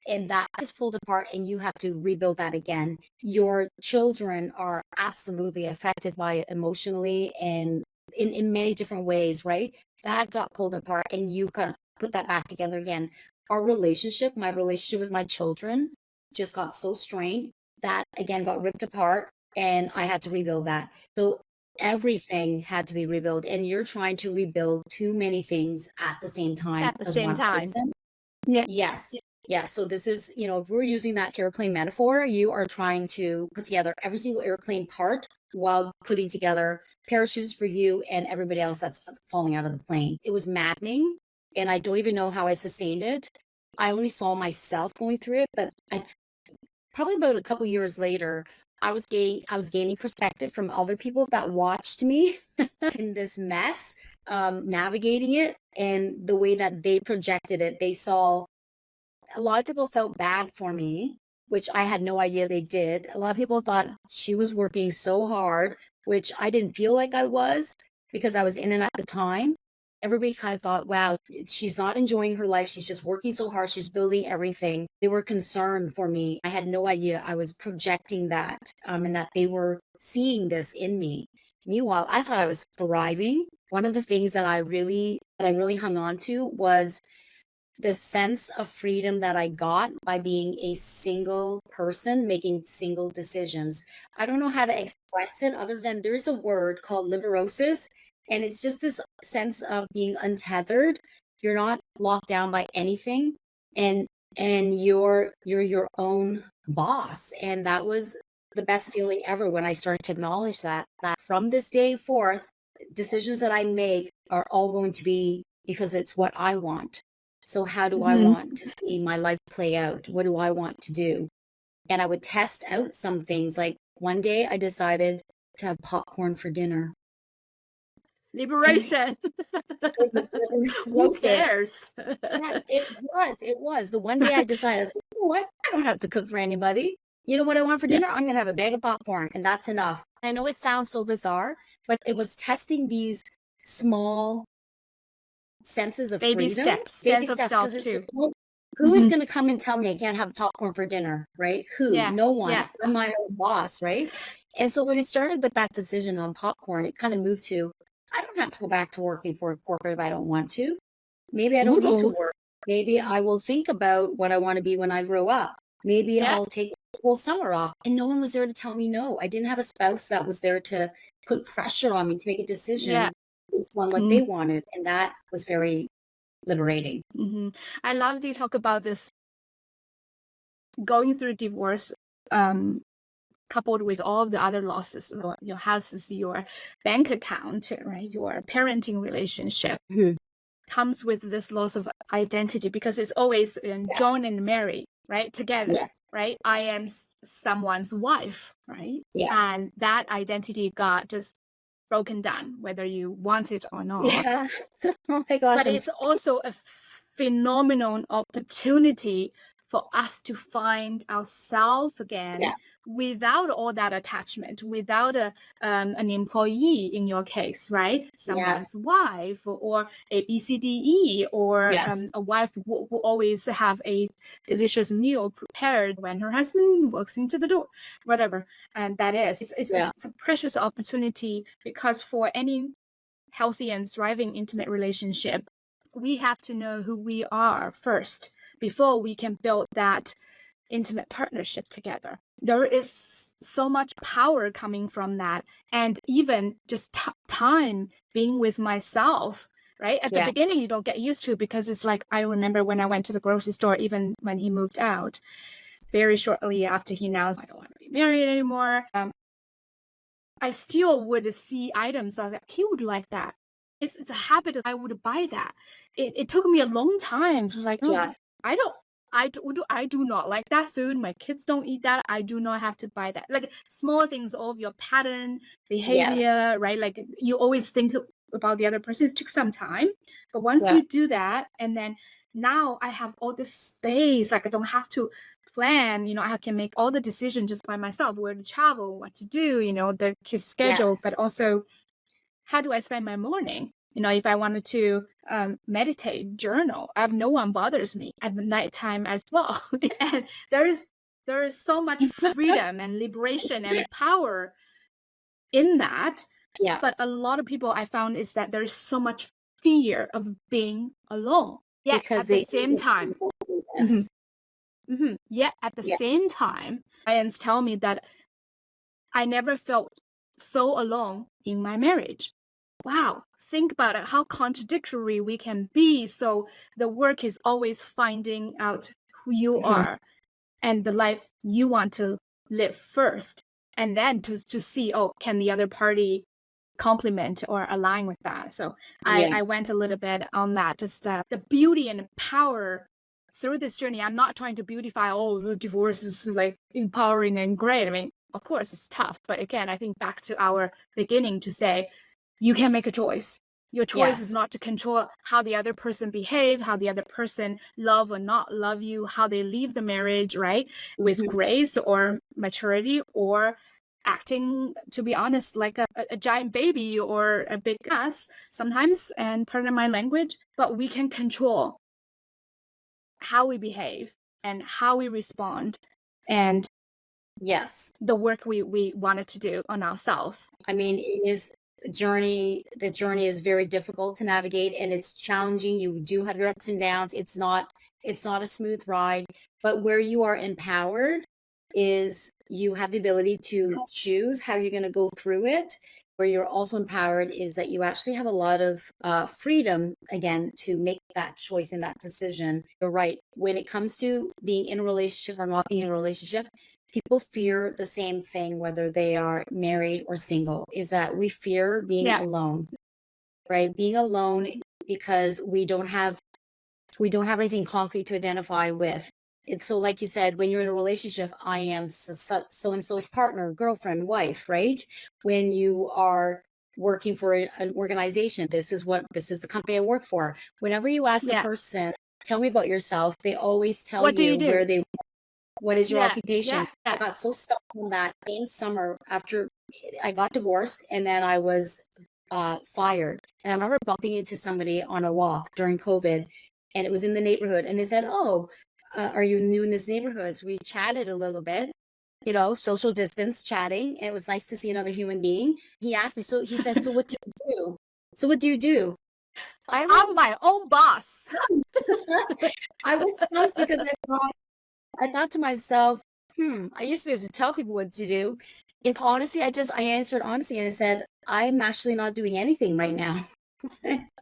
and that is pulled apart, and you have to rebuild that again. Your children are absolutely affected by it emotionally and in many different ways, right? That got pulled apart, and you kind of put that back together again. My relationship with my children just got so strained that again got ripped apart and I had to rebuild that. So everything had to be rebuilt, and you're trying to rebuild too many things at the same time At the as same one time. person. Yeah. Yes. Yeah, so this is, if we're using that airplane metaphor, you are trying to put together every single airplane part while putting together parachutes for you and everybody else that's falling out of the plane. It was maddening, and I don't even know how I sustained it. I only saw myself going through it, but probably about a couple years later, I was gaining perspective from other people that watched me in this mess, navigating it, and the way that they projected it. They saw a lot of people felt bad for me, which I had no idea they did. A lot of people thought she was working so hard, which I didn't feel like I was because I was in it at the time. Everybody kind of thought, wow, she's not enjoying her life. She's just working so hard. She's building everything. They were concerned for me. I had no idea I was projecting that, and that they were seeing this in me. Meanwhile, I thought I was thriving. One of the things that I really hung on to was the sense of freedom that I got by being a single person making single decisions. I don't know how to express it other than there's a word called liberosis, and it's just this sense of being untethered. You're not locked down by anything, and you're your own boss. And that was the best feeling ever when I started to acknowledge that from this day forth, decisions that I make are all going to be because it's what I want. So how do I want to see my life play out? What do I want to do? And I would test out some things. Like one day I decided to have popcorn for dinner. Liberation. It was Who roasted. cares? Yeah, it was. The one day I decided, I was like, you know what? I don't have to cook for anybody. You know what I want for Yeah. dinner? I'm going to have a bag of popcorn, and that's enough. I know it sounds so bizarre, but it was testing these small senses of Baby freedom, steps, baby sense of steps, self because it's too. like, well, who is going to come and tell me I can't have popcorn for dinner, right? Who? Yeah, No one. yeah. I'm my own boss, right? And so when it started with that decision on popcorn, it kind of moved to, I don't have to go back to working for a corporate if I don't want to. Maybe I don't need to Ooh, work. Maybe I will think about what I want to be when I grow up. Maybe yeah. I'll take the whole summer off. And no one was there to tell me no. I didn't have a spouse that was there to put pressure on me to make a Yeah. decision based on what Mm-hmm. they wanted. And that was very liberating. I love that you talk about this going through divorce, coupled with all of the other losses, your houses, your bank account, right? Your parenting relationship comes with this loss of identity because it's always Yes. John and Mary, right? Together, Yes. right? I am someone's wife, right? Yes. And that identity got just broken down, whether you want it or not. Yeah. Oh my gosh. But it's also a phenomenal opportunity for us to find ourselves again, Yes. without all that attachment, without an employee in your case, right? Someone's wife, or a BCDE, or Yes. a wife who always have a delicious meal prepared when her husband walks into the door, whatever. And that is, it's a precious opportunity, because for any healthy and thriving intimate relationship, we have to know who we are first before we can build that intimate partnership together. There is so much power coming from that. And even just time being with myself, right? At the beginning, you don't get used to, because it's like, I remember when I went to the grocery store, even when he moved out, very shortly after he announced, I don't want to be married anymore. I still would see items. I was like, he would like that. It's a habit. I would buy that. It took me a long time to like, oh, I do not like that food. My kids don't eat that. I do not have to buy that. Like small things, all of your pattern behavior, right? Like you always think about the other person. It took some time, but once you do that, and then now I have all this space. Like I don't have to plan, I can make all the decisions just by myself, where to travel, what to do, the kids' schedule, but also how do I spend my morning? If I wanted to meditate, journal, I have no one bothers me at the nighttime as well. And there is so much freedom and liberation and power in that. Yeah. But a lot of people I found is that there is so much fear of being alone. Yeah, Because at the same time. Yes. Yet at the same time, clients tell me that I never felt so alone in my marriage. Wow, think about it, how contradictory we can be. So the work is always finding out who you Mhm. are and the life you want to live first, and then to see, oh, can the other party complement or align with that. So Yeah. I went a little bit on that, just the beauty and power through this journey. I'm not trying to beautify, oh, the divorce is like empowering and great. I mean, of course it's tough, but again, I think back to our beginning to say you can make a choice. Your choice is Yes. not to control how the other person behave, how the other person love or not love you, how they leave the marriage, right? With Mhm. grace or maturity, or acting, to be honest, like a giant baby or a big ass sometimes, and pardon my language, but we can control how we behave and how we respond and Yes. the work we wanted to do on ourselves. I mean, it is a journey. The journey is very difficult to navigate and it's challenging. You do have your ups and downs. It's not a smooth ride, but where you are empowered is you have the ability to choose how you're going to go through it. Where you're also empowered is that you actually have a lot of freedom, again, to make that choice and that decision. You're right. When it comes to being in a relationship or not being in a relationship, people fear the same thing, whether they are married or single, is that we fear being Yeah. alone, right? Being alone because we don't have anything concrete to identify with. It's so, like you said, when you're in a relationship, I am so and so's partner, girlfriend, wife, right? When you are working for an organization, this is the company I work for. Whenever you ask a Yeah. person, tell me about yourself, they always tell What do you you do? what is your Yeah. occupation. Yeah. I got so stuck on that in summer after I got divorced, and then I was fired. And I remember bumping into somebody on a walk during COVID, and it was in the neighborhood. And they said, "Oh, are you new in this neighborhood?" So we chatted a little bit, social distance chatting. And it was nice to see another human being. He asked me, he said, "So what do you do?" So what do you do? I I'm was, my own boss. I was stumped because I thought to myself, I used to be able to tell people what to do. If honestly, I answered honestly and I said, I'm actually not doing anything right now.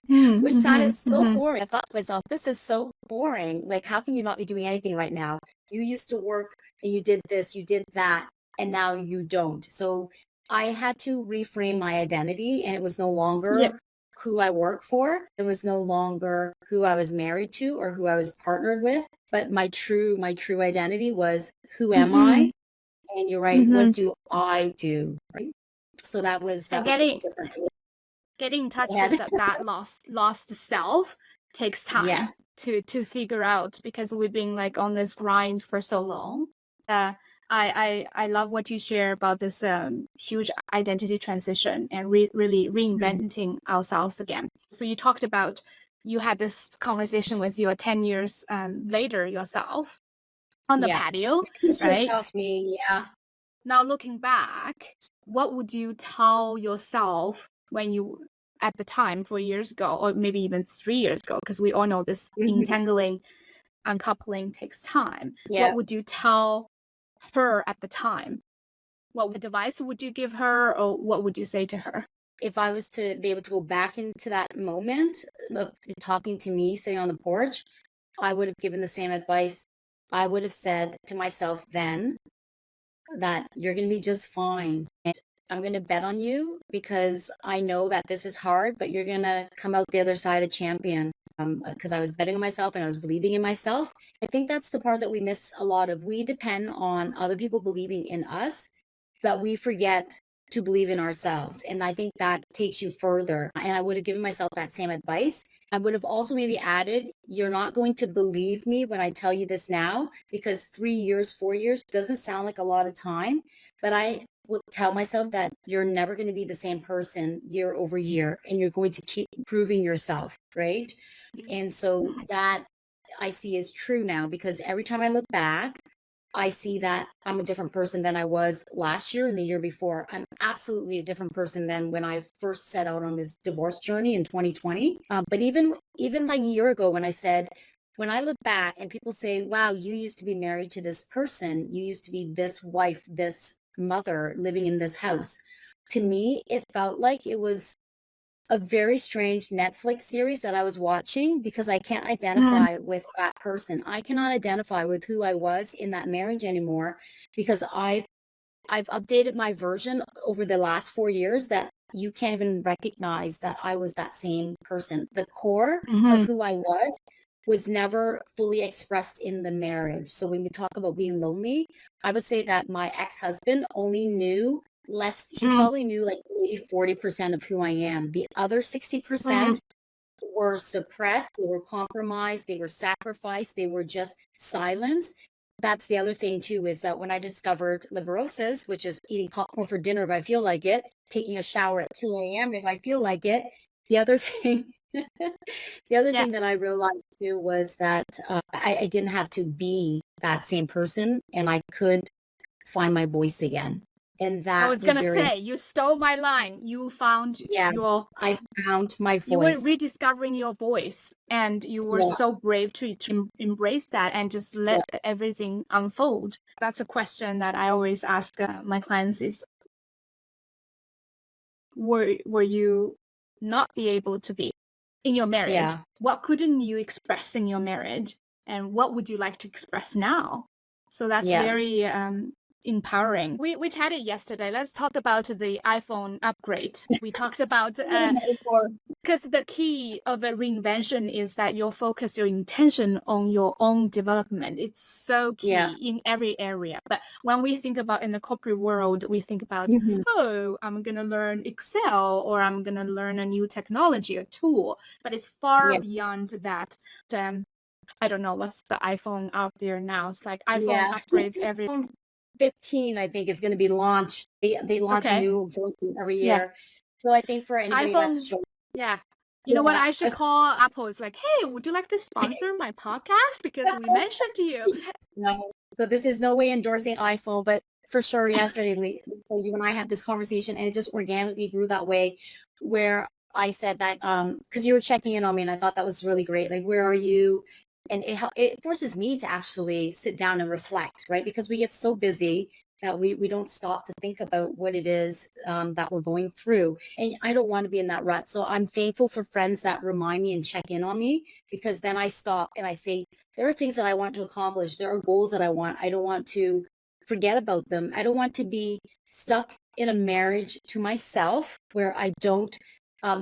Which sounded so boring. I thought to myself, this is so boring. Like, how can you not be doing anything right now? You used to work and you did this, you did that, and now you don't. So I had to reframe my identity, and it was no Yep. longer who I work for. It was no longer who I was married to or who I was partnered with. But my true identity was, who am Mm-hmm. I? And you're right, Mm-hmm. what do I do? Right. So that was And different. getting in touch with And that lost self takes time yes. to figure out, because we've been like on this grind for so long. uh I love what you share about this huge identity transition and really reinventing ourselves again. So you talked about you had this conversation with your 10 years later yourself on the Yeah. patio, Teach right? yourself me. Yeah. Now looking back, what would you tell yourself when you, at the time, 4 years ago, or maybe even 3 years ago, because we all know this Mhm. entangling, uncoupling takes time. Yeah. What would you tell her at the time? What advice would you give her, or what would you say to her? If I was to be able to go back into that moment of talking to me sitting on the porch, I would have given the same advice. I would have said to myself then that you're going to be just fine. And I'm going to bet on you because I know that this is hard, but you're going to come out the other side a champion. Because I was betting on myself and I was believing in myself. I think that's the part that we miss a lot of. We depend on other people believing in us, that we forget to believe in ourselves. And I think that takes you further. And I would have given myself that same advice. I would have also maybe added, you're not going to believe me when I tell you this now, because 3 years, 4 years doesn't sound like a lot of time. But I would tell myself that you're never going to be the same person year over year, and you're going to keep proving yourself, right? And so that I see is true now, because every time I look back, I see that I'm a different person than I was last year and the year before. I'm absolutely a different person than when I first set out on this divorce journey in 2020. But even like a year ago, when I look back and people say, "Wow, you used to be married to this person. You used to be this wife, this mother living in this house." To me, it felt like it was a very strange Netflix series that I was watching because I can't identify with that person. I cannot identify with who I was in that marriage anymore because I've updated my version over the last 4 years that you can't even recognize that I was that same person. The core of who I was never fully expressed in the marriage. So when we talk about being lonely, I would say that my ex-husband only knew less, he probably knew like maybe 40% of who I am. The other 60% were suppressed, they were compromised, they were sacrificed, they were just silenced. That's the other thing too, is that when I discovered liberosis, which is eating popcorn for dinner if I feel like it, taking a shower at 2 a.m. if I feel like it, the other thing, the other thing that I realized too was that I didn't have to be that same person and I could find my voice again. And I that was was gonna very, say, you stole my line. You found your, I found my you were voice. rediscovering your voice, and you were Yeah. so brave to embrace that and just let everything unfold. That's a question that I always ask my clients is, were you not be able to be in your marriage? Yeah. What couldn't you express in your marriage? And what would you like to express now? So that's Yes. very empowering. We chatted yesterday. Let's talk about the iPhone upgrade. We talked about because the key of a reinvention is that you focus your intention on your own development. It's so key in every area. But when we think about in the corporate world, we think about, oh, I'm going to learn Excel or I'm going to learn a new technology or tool. But it's far beyond that. I don't know what's the iPhone out there now. It's like iPhone upgrades every 15, I think, is going to be launched. They launch a new version every year. So I think for anybody that's iPhone. You know what I should call Apple? It's like, hey, would you like to sponsor my podcast? Because we mentioned you. No. So this is no way endorsing iPhone, but for sure yesterday, so you and I had this conversation and it just organically grew that way where I said that, because you were checking in on me and I thought that was really great. Like, where are you? And it forces me to actually sit down and reflect, right? Because we get so busy that we don't stop to think about what it is that we're going through. And I don't want to be in that rut. So I'm thankful for friends that remind me and check in on me, because then I stop and I think there are things that I want to accomplish. There are goals that I want. I don't want to forget about them. I don't want to be stuck in a marriage to myself where I don't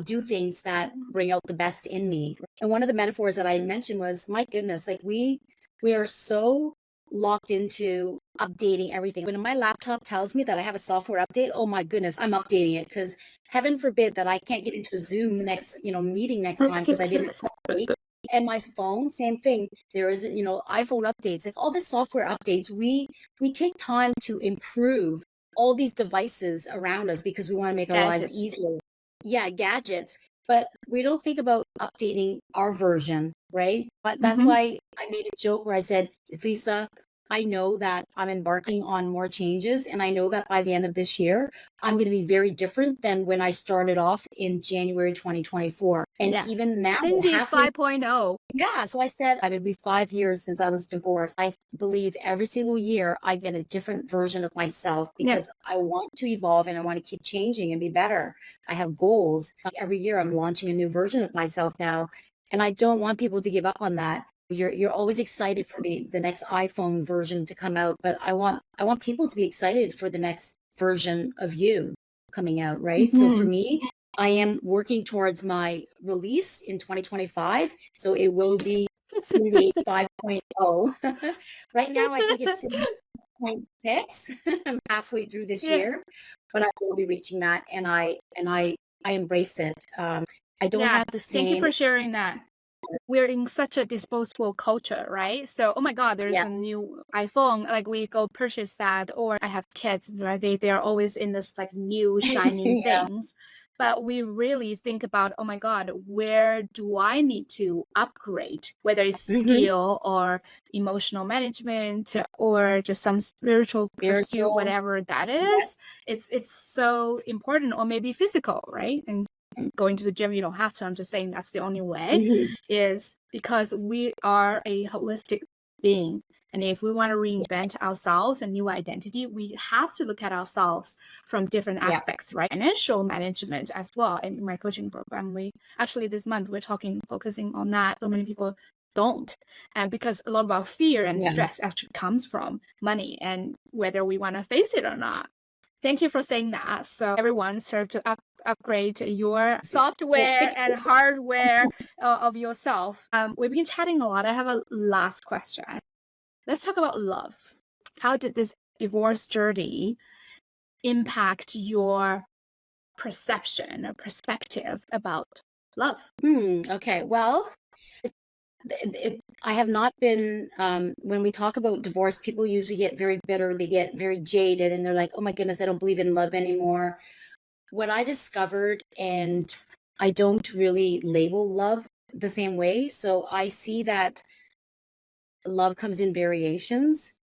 do things that bring out the best in me. And one of the metaphors that I mentioned was, my goodness, like we are so locked into updating everything. When my laptop tells me that I have a software update, oh my goodness, I'm updating it, because heaven forbid that I can't get into Zoom next, meeting next time because I didn't update. And my phone, same thing. There is, iPhone updates, like all the software updates. We take time to improve all these devices around us because we want to make our lives easier. Yeah, gadgets. But we don't think about updating our version, right? But that's why I made a joke where I said, Lisa, I know that I'm embarking on more changes, and I know that by the end of this year, I'm going to be very different than when I started off in January 2024. And even now, Cindy 5.0. Yeah, so I said it would be 5 years since I was divorced. I believe every single year I get a different version of myself because I want to evolve and I want to keep changing and be better. I have goals. Every year I'm launching a new version of myself now, and I don't want people to give up on that. You're always excited for the next iPhone version to come out, but I want people to be excited for the next version of you coming out, right? So for me, I am working towards my release in 2025. So it will be Cindy 5.0. Right now, I think it's 6.6. I'm halfway through this year, but I will be reaching that, and I embrace it. I don't have the same. Thank you for sharing that. We're in such a disposable culture, right? So, oh my God, there's a new iPhone. Like, we go purchase that, or I have kids, right? They are always in this like new shining things. But we really think about, oh my God, where do I need to upgrade? Whether it's skill or emotional management or just some spiritual pursuit, whatever that is. It's so important, or maybe physical, right? And going to the gym, you don't have to. I'm just saying that's the only way, is because we are a holistic being. And if we want to reinvent ourselves, a new identity, we have to look at ourselves from different Yeah. aspects, right? Financial management as well. In my coaching program, we actually this month we're focusing on that. So many people don't. And because a lot of our fear and Yeah. stress actually comes from money and whether we want to face it or not. Thank you for saying that. So everyone start to upgrade your software and hardware of yourself. We've been chatting a lot. I have a last question. Let's talk about love. How did this divorce journey impact your perception or perspective about love? Okay. Well, I have not been, when we talk about divorce, people usually get very bitter, they get very jaded, and they're like, oh my goodness, I don't believe in love anymore. What I discovered, and I don't really label love the same way. So I see that love comes in variations,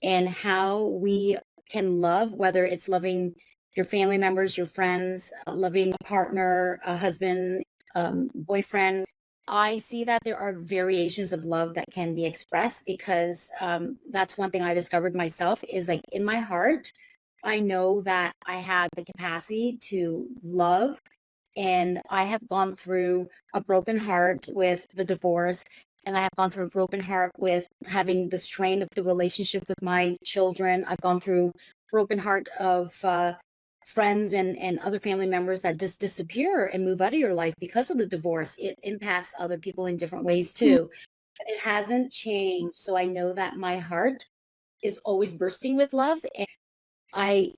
and how we can love, whether it's loving your family members, your friends, loving a partner, a husband, boyfriend. I see that there are variations of love that can be expressed, because that's one thing I discovered myself is like in my heart, I know that I have the capacity to love. And I have gone through a broken heart with the divorce. And I have gone through a broken heart with having the strain of the relationship with my children. I've gone through broken heart of friends and other family members that just disappear and move out of your life because of the divorce. It impacts other people in different ways too. But it hasn't changed. So I know that my heart is always bursting with love. And I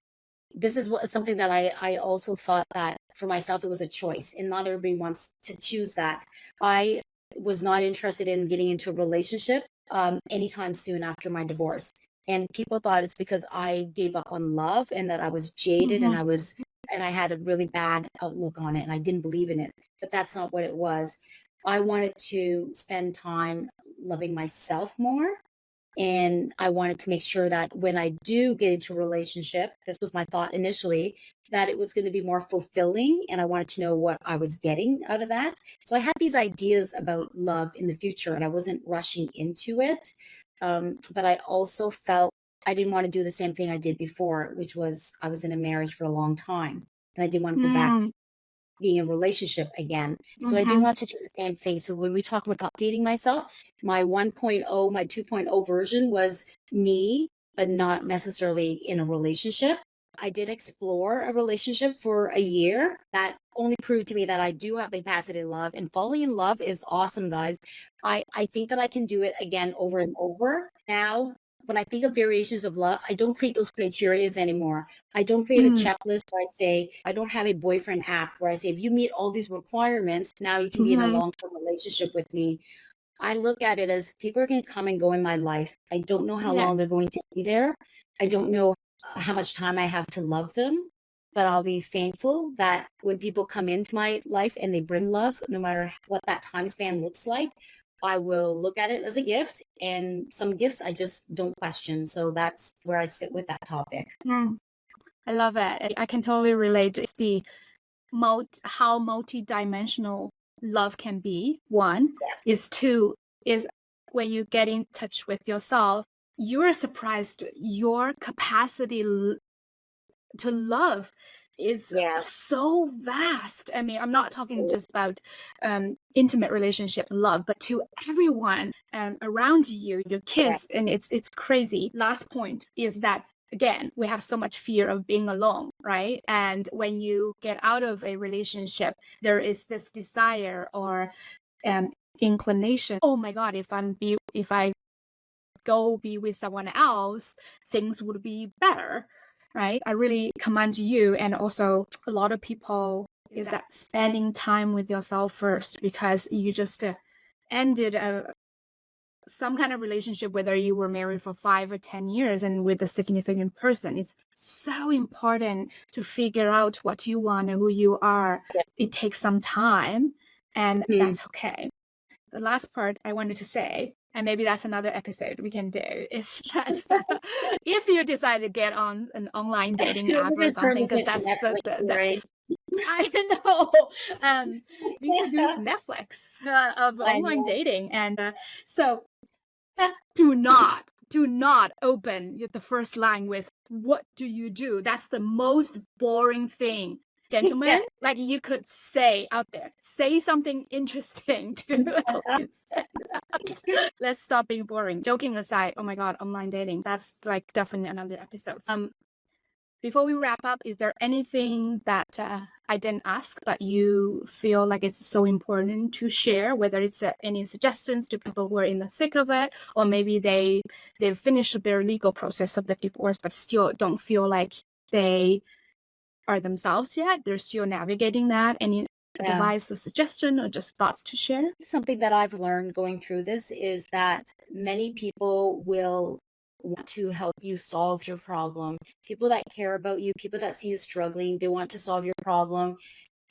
this is something that I also thought that for myself, it was a choice, and not everybody wants to choose that. I was not interested in getting into a relationship anytime soon after my divorce. And people thought it's because I gave up on love and that I was jaded, and I had a really bad outlook on it, and I didn't believe in it. But that's not what it was. I wanted to spend time loving myself more, and I wanted to make sure that when I do get into a relationship, this was my thought initially, that it was going to be more fulfilling. And I wanted to know what I was getting out of that. So I had these ideas about love in the future, and I wasn't rushing into it. But I also felt I didn't want to do the same thing I did before, which was I was in a marriage for a long time. And I didn't want to go back being in a relationship again. So I didn't want to do the same thing. So when we talk about updating myself, my 1.0, my 2.0 version was me, but not necessarily in a relationship. I did explore a relationship for a year. That only proved to me that I do have the capacity to love, and falling in love is awesome, guys. I think that I can do it again over and over. Now, when I think of variations of love, I don't create those criterias anymore. I don't create a checklist where I say, I don't have a boyfriend app where I say, if you meet all these requirements, now you can be in a long-term relationship with me. I look at it as people are going to come and go in my life. I don't know how long they're going to be there. I don't know how much time I have to love them, but I'll be thankful that when people come into my life and they bring love, no matter what that time span looks like, I will look at it as a gift, and some gifts I just don't question. So that's where I sit with that topic. I love it. I can totally relate. It's the how multidimensional love can be. One is two is when you get in touch with yourself, you're surprised your capacity to love is so vast. I mean, I'm not talking just about intimate relationship love, but to everyone around you, your kids, and it's crazy. Last point is that again, we have so much fear of being alone, right? And when you get out of a relationship, there is this desire or inclination. Oh my God, if I go be with someone else, things would be better, right? I really commend you, and also a lot of people is that spending time with yourself first, because you just ended some kind of relationship, whether you were married for 5 or 10 years and with a significant person. It's so important to figure out what you want and who you are. It takes some time, and that's okay. The last part I wanted to say, and maybe that's another episode we can do, is that if you decide to get on an online dating app or something, because that's the I know. We could use Netflix of online dating, and so do not do not open the first line with, what do you do? That's the most boring thing. Gentlemen, like you could say out there, say something interesting to help you stand out. Let's stop being boring. Joking aside, oh my God, online dating, that's like definitely another episode. Before we wrap up, is there anything that I didn't ask, but you feel like it's so important to share, whether it's any suggestions to people who are in the thick of it, or maybe they've finished their legal process of the divorce, but still don't feel like they are themselves yet? They're still navigating that. Any advice or suggestion or just thoughts to share? Something that I've learned going through this is that many people will want to help you solve your problem. People that care about you, people that see you struggling, they want to solve your problem.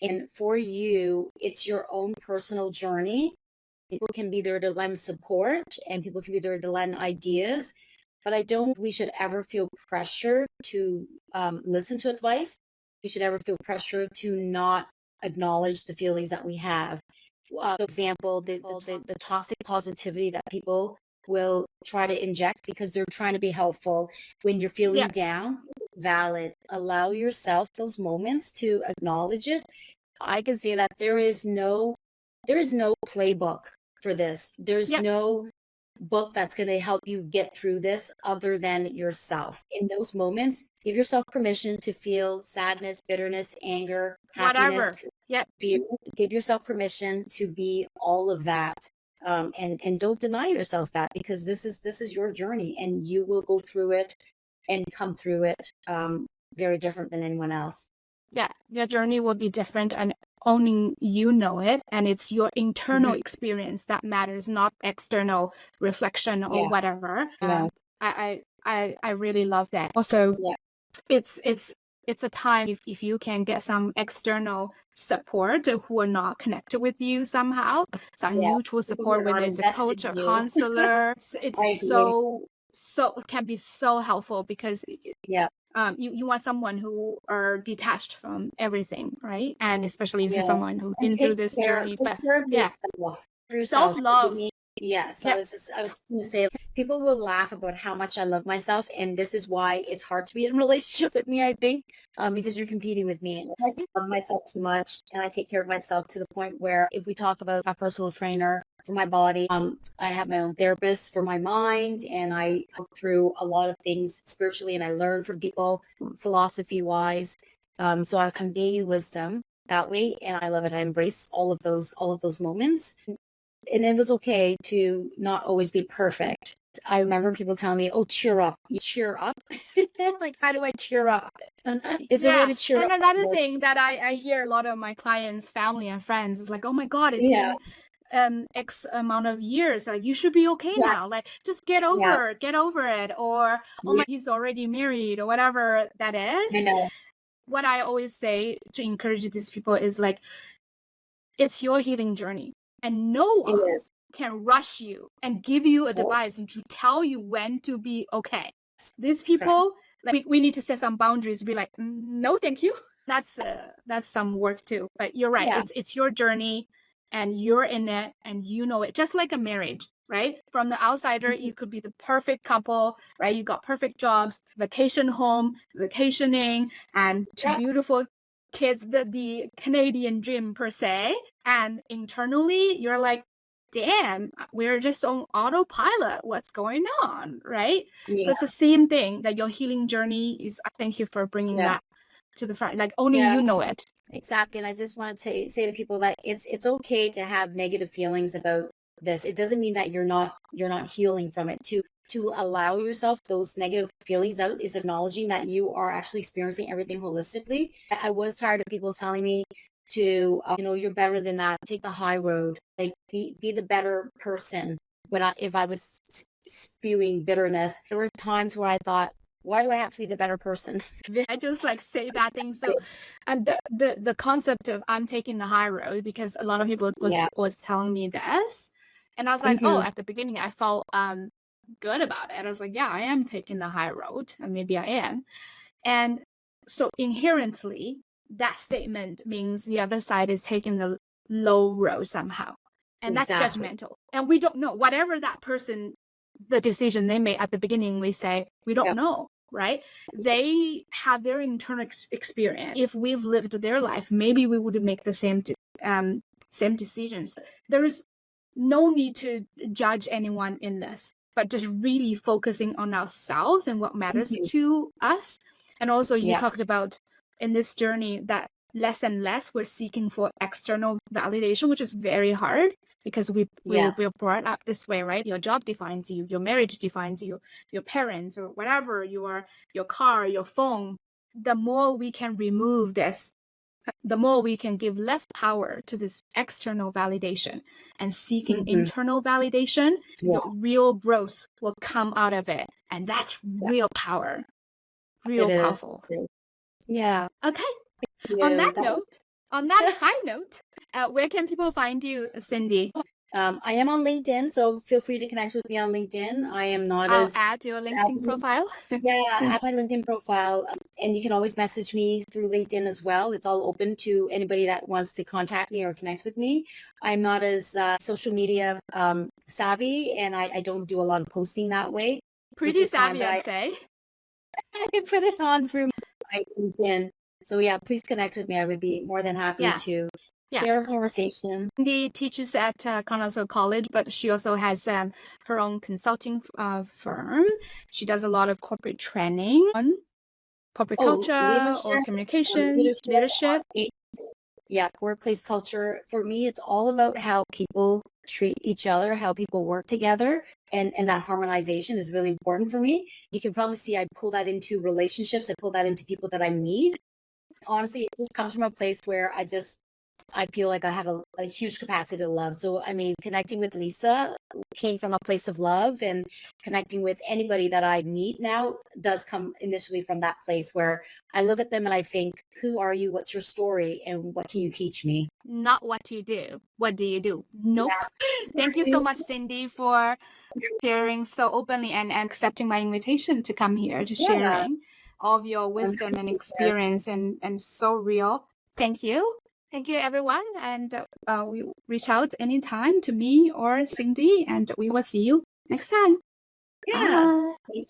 And for you, it's your own personal journey. People can be there to lend support and people can be there to lend ideas. But I don't think we should ever feel pressure to listen to advice. We should ever feel pressure to not acknowledge the feelings that we have. For example, the toxic positivity that people will try to inject because they're trying to be helpful. When you're feeling down, valid. Allow yourself those moments to acknowledge it. I can say that there is no playbook for this. There's no book that's going to help you get through this other than yourself. In those moments, give yourself permission to feel sadness, bitterness, anger, happiness, fear. Give yourself permission to be all of that. And don't deny yourself that, because this is your journey and you will go through it and come through it very different than anyone else. Yeah, your journey will be different, and only you know it, and it's your internal experience that matters, not external reflection or whatever. I really love that. Also, it's a time if you can get some external support who are not connected with you somehow, some mutual support, whether it's a coach or counselor. It's so it can be so helpful, because you want someone who are detached from everything, right? And especially if you're someone who's been through this journey. But self-love. Yes, I was going to say, people will laugh about how much I love myself, and this is why it's hard to be in a relationship with me, I think, because you're competing with me. I love myself too much, and I take care of myself to the point where, if we talk about a personal trainer for my body, I have my own therapist for my mind, and I go through a lot of things spiritually, and I learn from people philosophy-wise. So I can gain wisdom that way, and I love it. I embrace all of those moments. And it was okay to not always be perfect. I remember people telling me, "Oh, cheer up. You cheer up." Like, how do I cheer up? Is there a way to cheer up? And another thing that I hear a lot of my clients, family and friends, is like, "Oh my God, it's been X amount of years. Like, you should be okay now. Like, just get over it." Or, "Oh my, he's already married," or whatever that is. I know. What I always say to encourage these people is like, it's your healing journey. And no one can rush you and give you a device and to tell you when to be okay. These people, like, we need to set some boundaries. Be like, no, thank you. That's some work too. But you're right. It's your journey, and you're in it, and you know it. Just like a marriage, right? From the outsider, you could be the perfect couple, right? You got perfect jobs, vacation home, vacationing, and two beautiful kids, the Canadian dream per se. And internally you're like, damn, we're just on autopilot. What's going on, right? So it's the same thing, that your healing journey is. Thank you for bringing that to the front. Like, only you know it. Exactly. And I just want to say to people that it's okay to have negative feelings about this. It doesn't mean that you're not healing from it. To allow yourself those negative feelings out is acknowledging that you are actually experiencing everything holistically. I was tired of people telling me to, you're better than that. Take the high road. Like, be the better person. If I was spewing bitterness, there were times where I thought, why do I have to be the better person? I just like say bad things. So, and the concept of I'm taking the high road, because a lot of people was telling me this, and I was like, oh, at the beginning I felt good about it. I was like, yeah, I am taking the high road, and maybe I am. And so inherently, that statement means the other side is taking the low road somehow, and that's judgmental. And we don't know, whatever that person the decision they made at the beginning, we say, we don't know, right? They have their internal experience. If we've lived their life, maybe we would make the same decisions. There's no need to judge anyone in this, but just really focusing on ourselves and what matters to us. And also you talked about in this journey that less and less we're seeking for external validation, which is very hard because we're brought up this way, right? Your job defines you, your marriage defines you, your parents or whatever, your car, your phone. The more we can remove this, the more we can give less power to this external validation and seeking internal validation, real growth will come out of it. And that's real power, real powerful. Yeah. Okay. On that high note, where can people find you, Cindy? I am on LinkedIn, so feel free to connect with me on LinkedIn. I am not I'll add your LinkedIn profile. Add my LinkedIn profile, and you can always message me through LinkedIn as well. It's all open to anybody that wants to contact me or connect with me. I'm not as social media savvy, and I don't do a lot of posting that way. Pretty savvy, I'd say. I put it on through my LinkedIn. So yeah, please connect with me. I would be more than happy to share a conversation. Cindy teaches at Connoisseur College, but she also has her own consulting firm. She does a lot of corporate training on corporate culture or communication, leadership. Workplace culture. For me, it's all about how people treat each other, how people work together, and that harmonization is really important for me. You can probably see I pull that into relationships. I pull that into people that I meet. Honestly, it just comes from a place where I feel like I have a huge capacity to love. So, I mean, connecting with Lisa came from a place of love, and connecting with anybody that I meet now does come initially from that place where I look at them and I think, who are you? What's your story? And what can you teach me? Not what you do. What do you do? Nope. Thank you so much, Cindy, for sharing so openly and accepting my invitation to come here to sharing all of your wisdom and experience and so real. Thank you. Thank you, everyone. And we reach out anytime to me or Cindy, and we will see you next time. Yeah. Bye.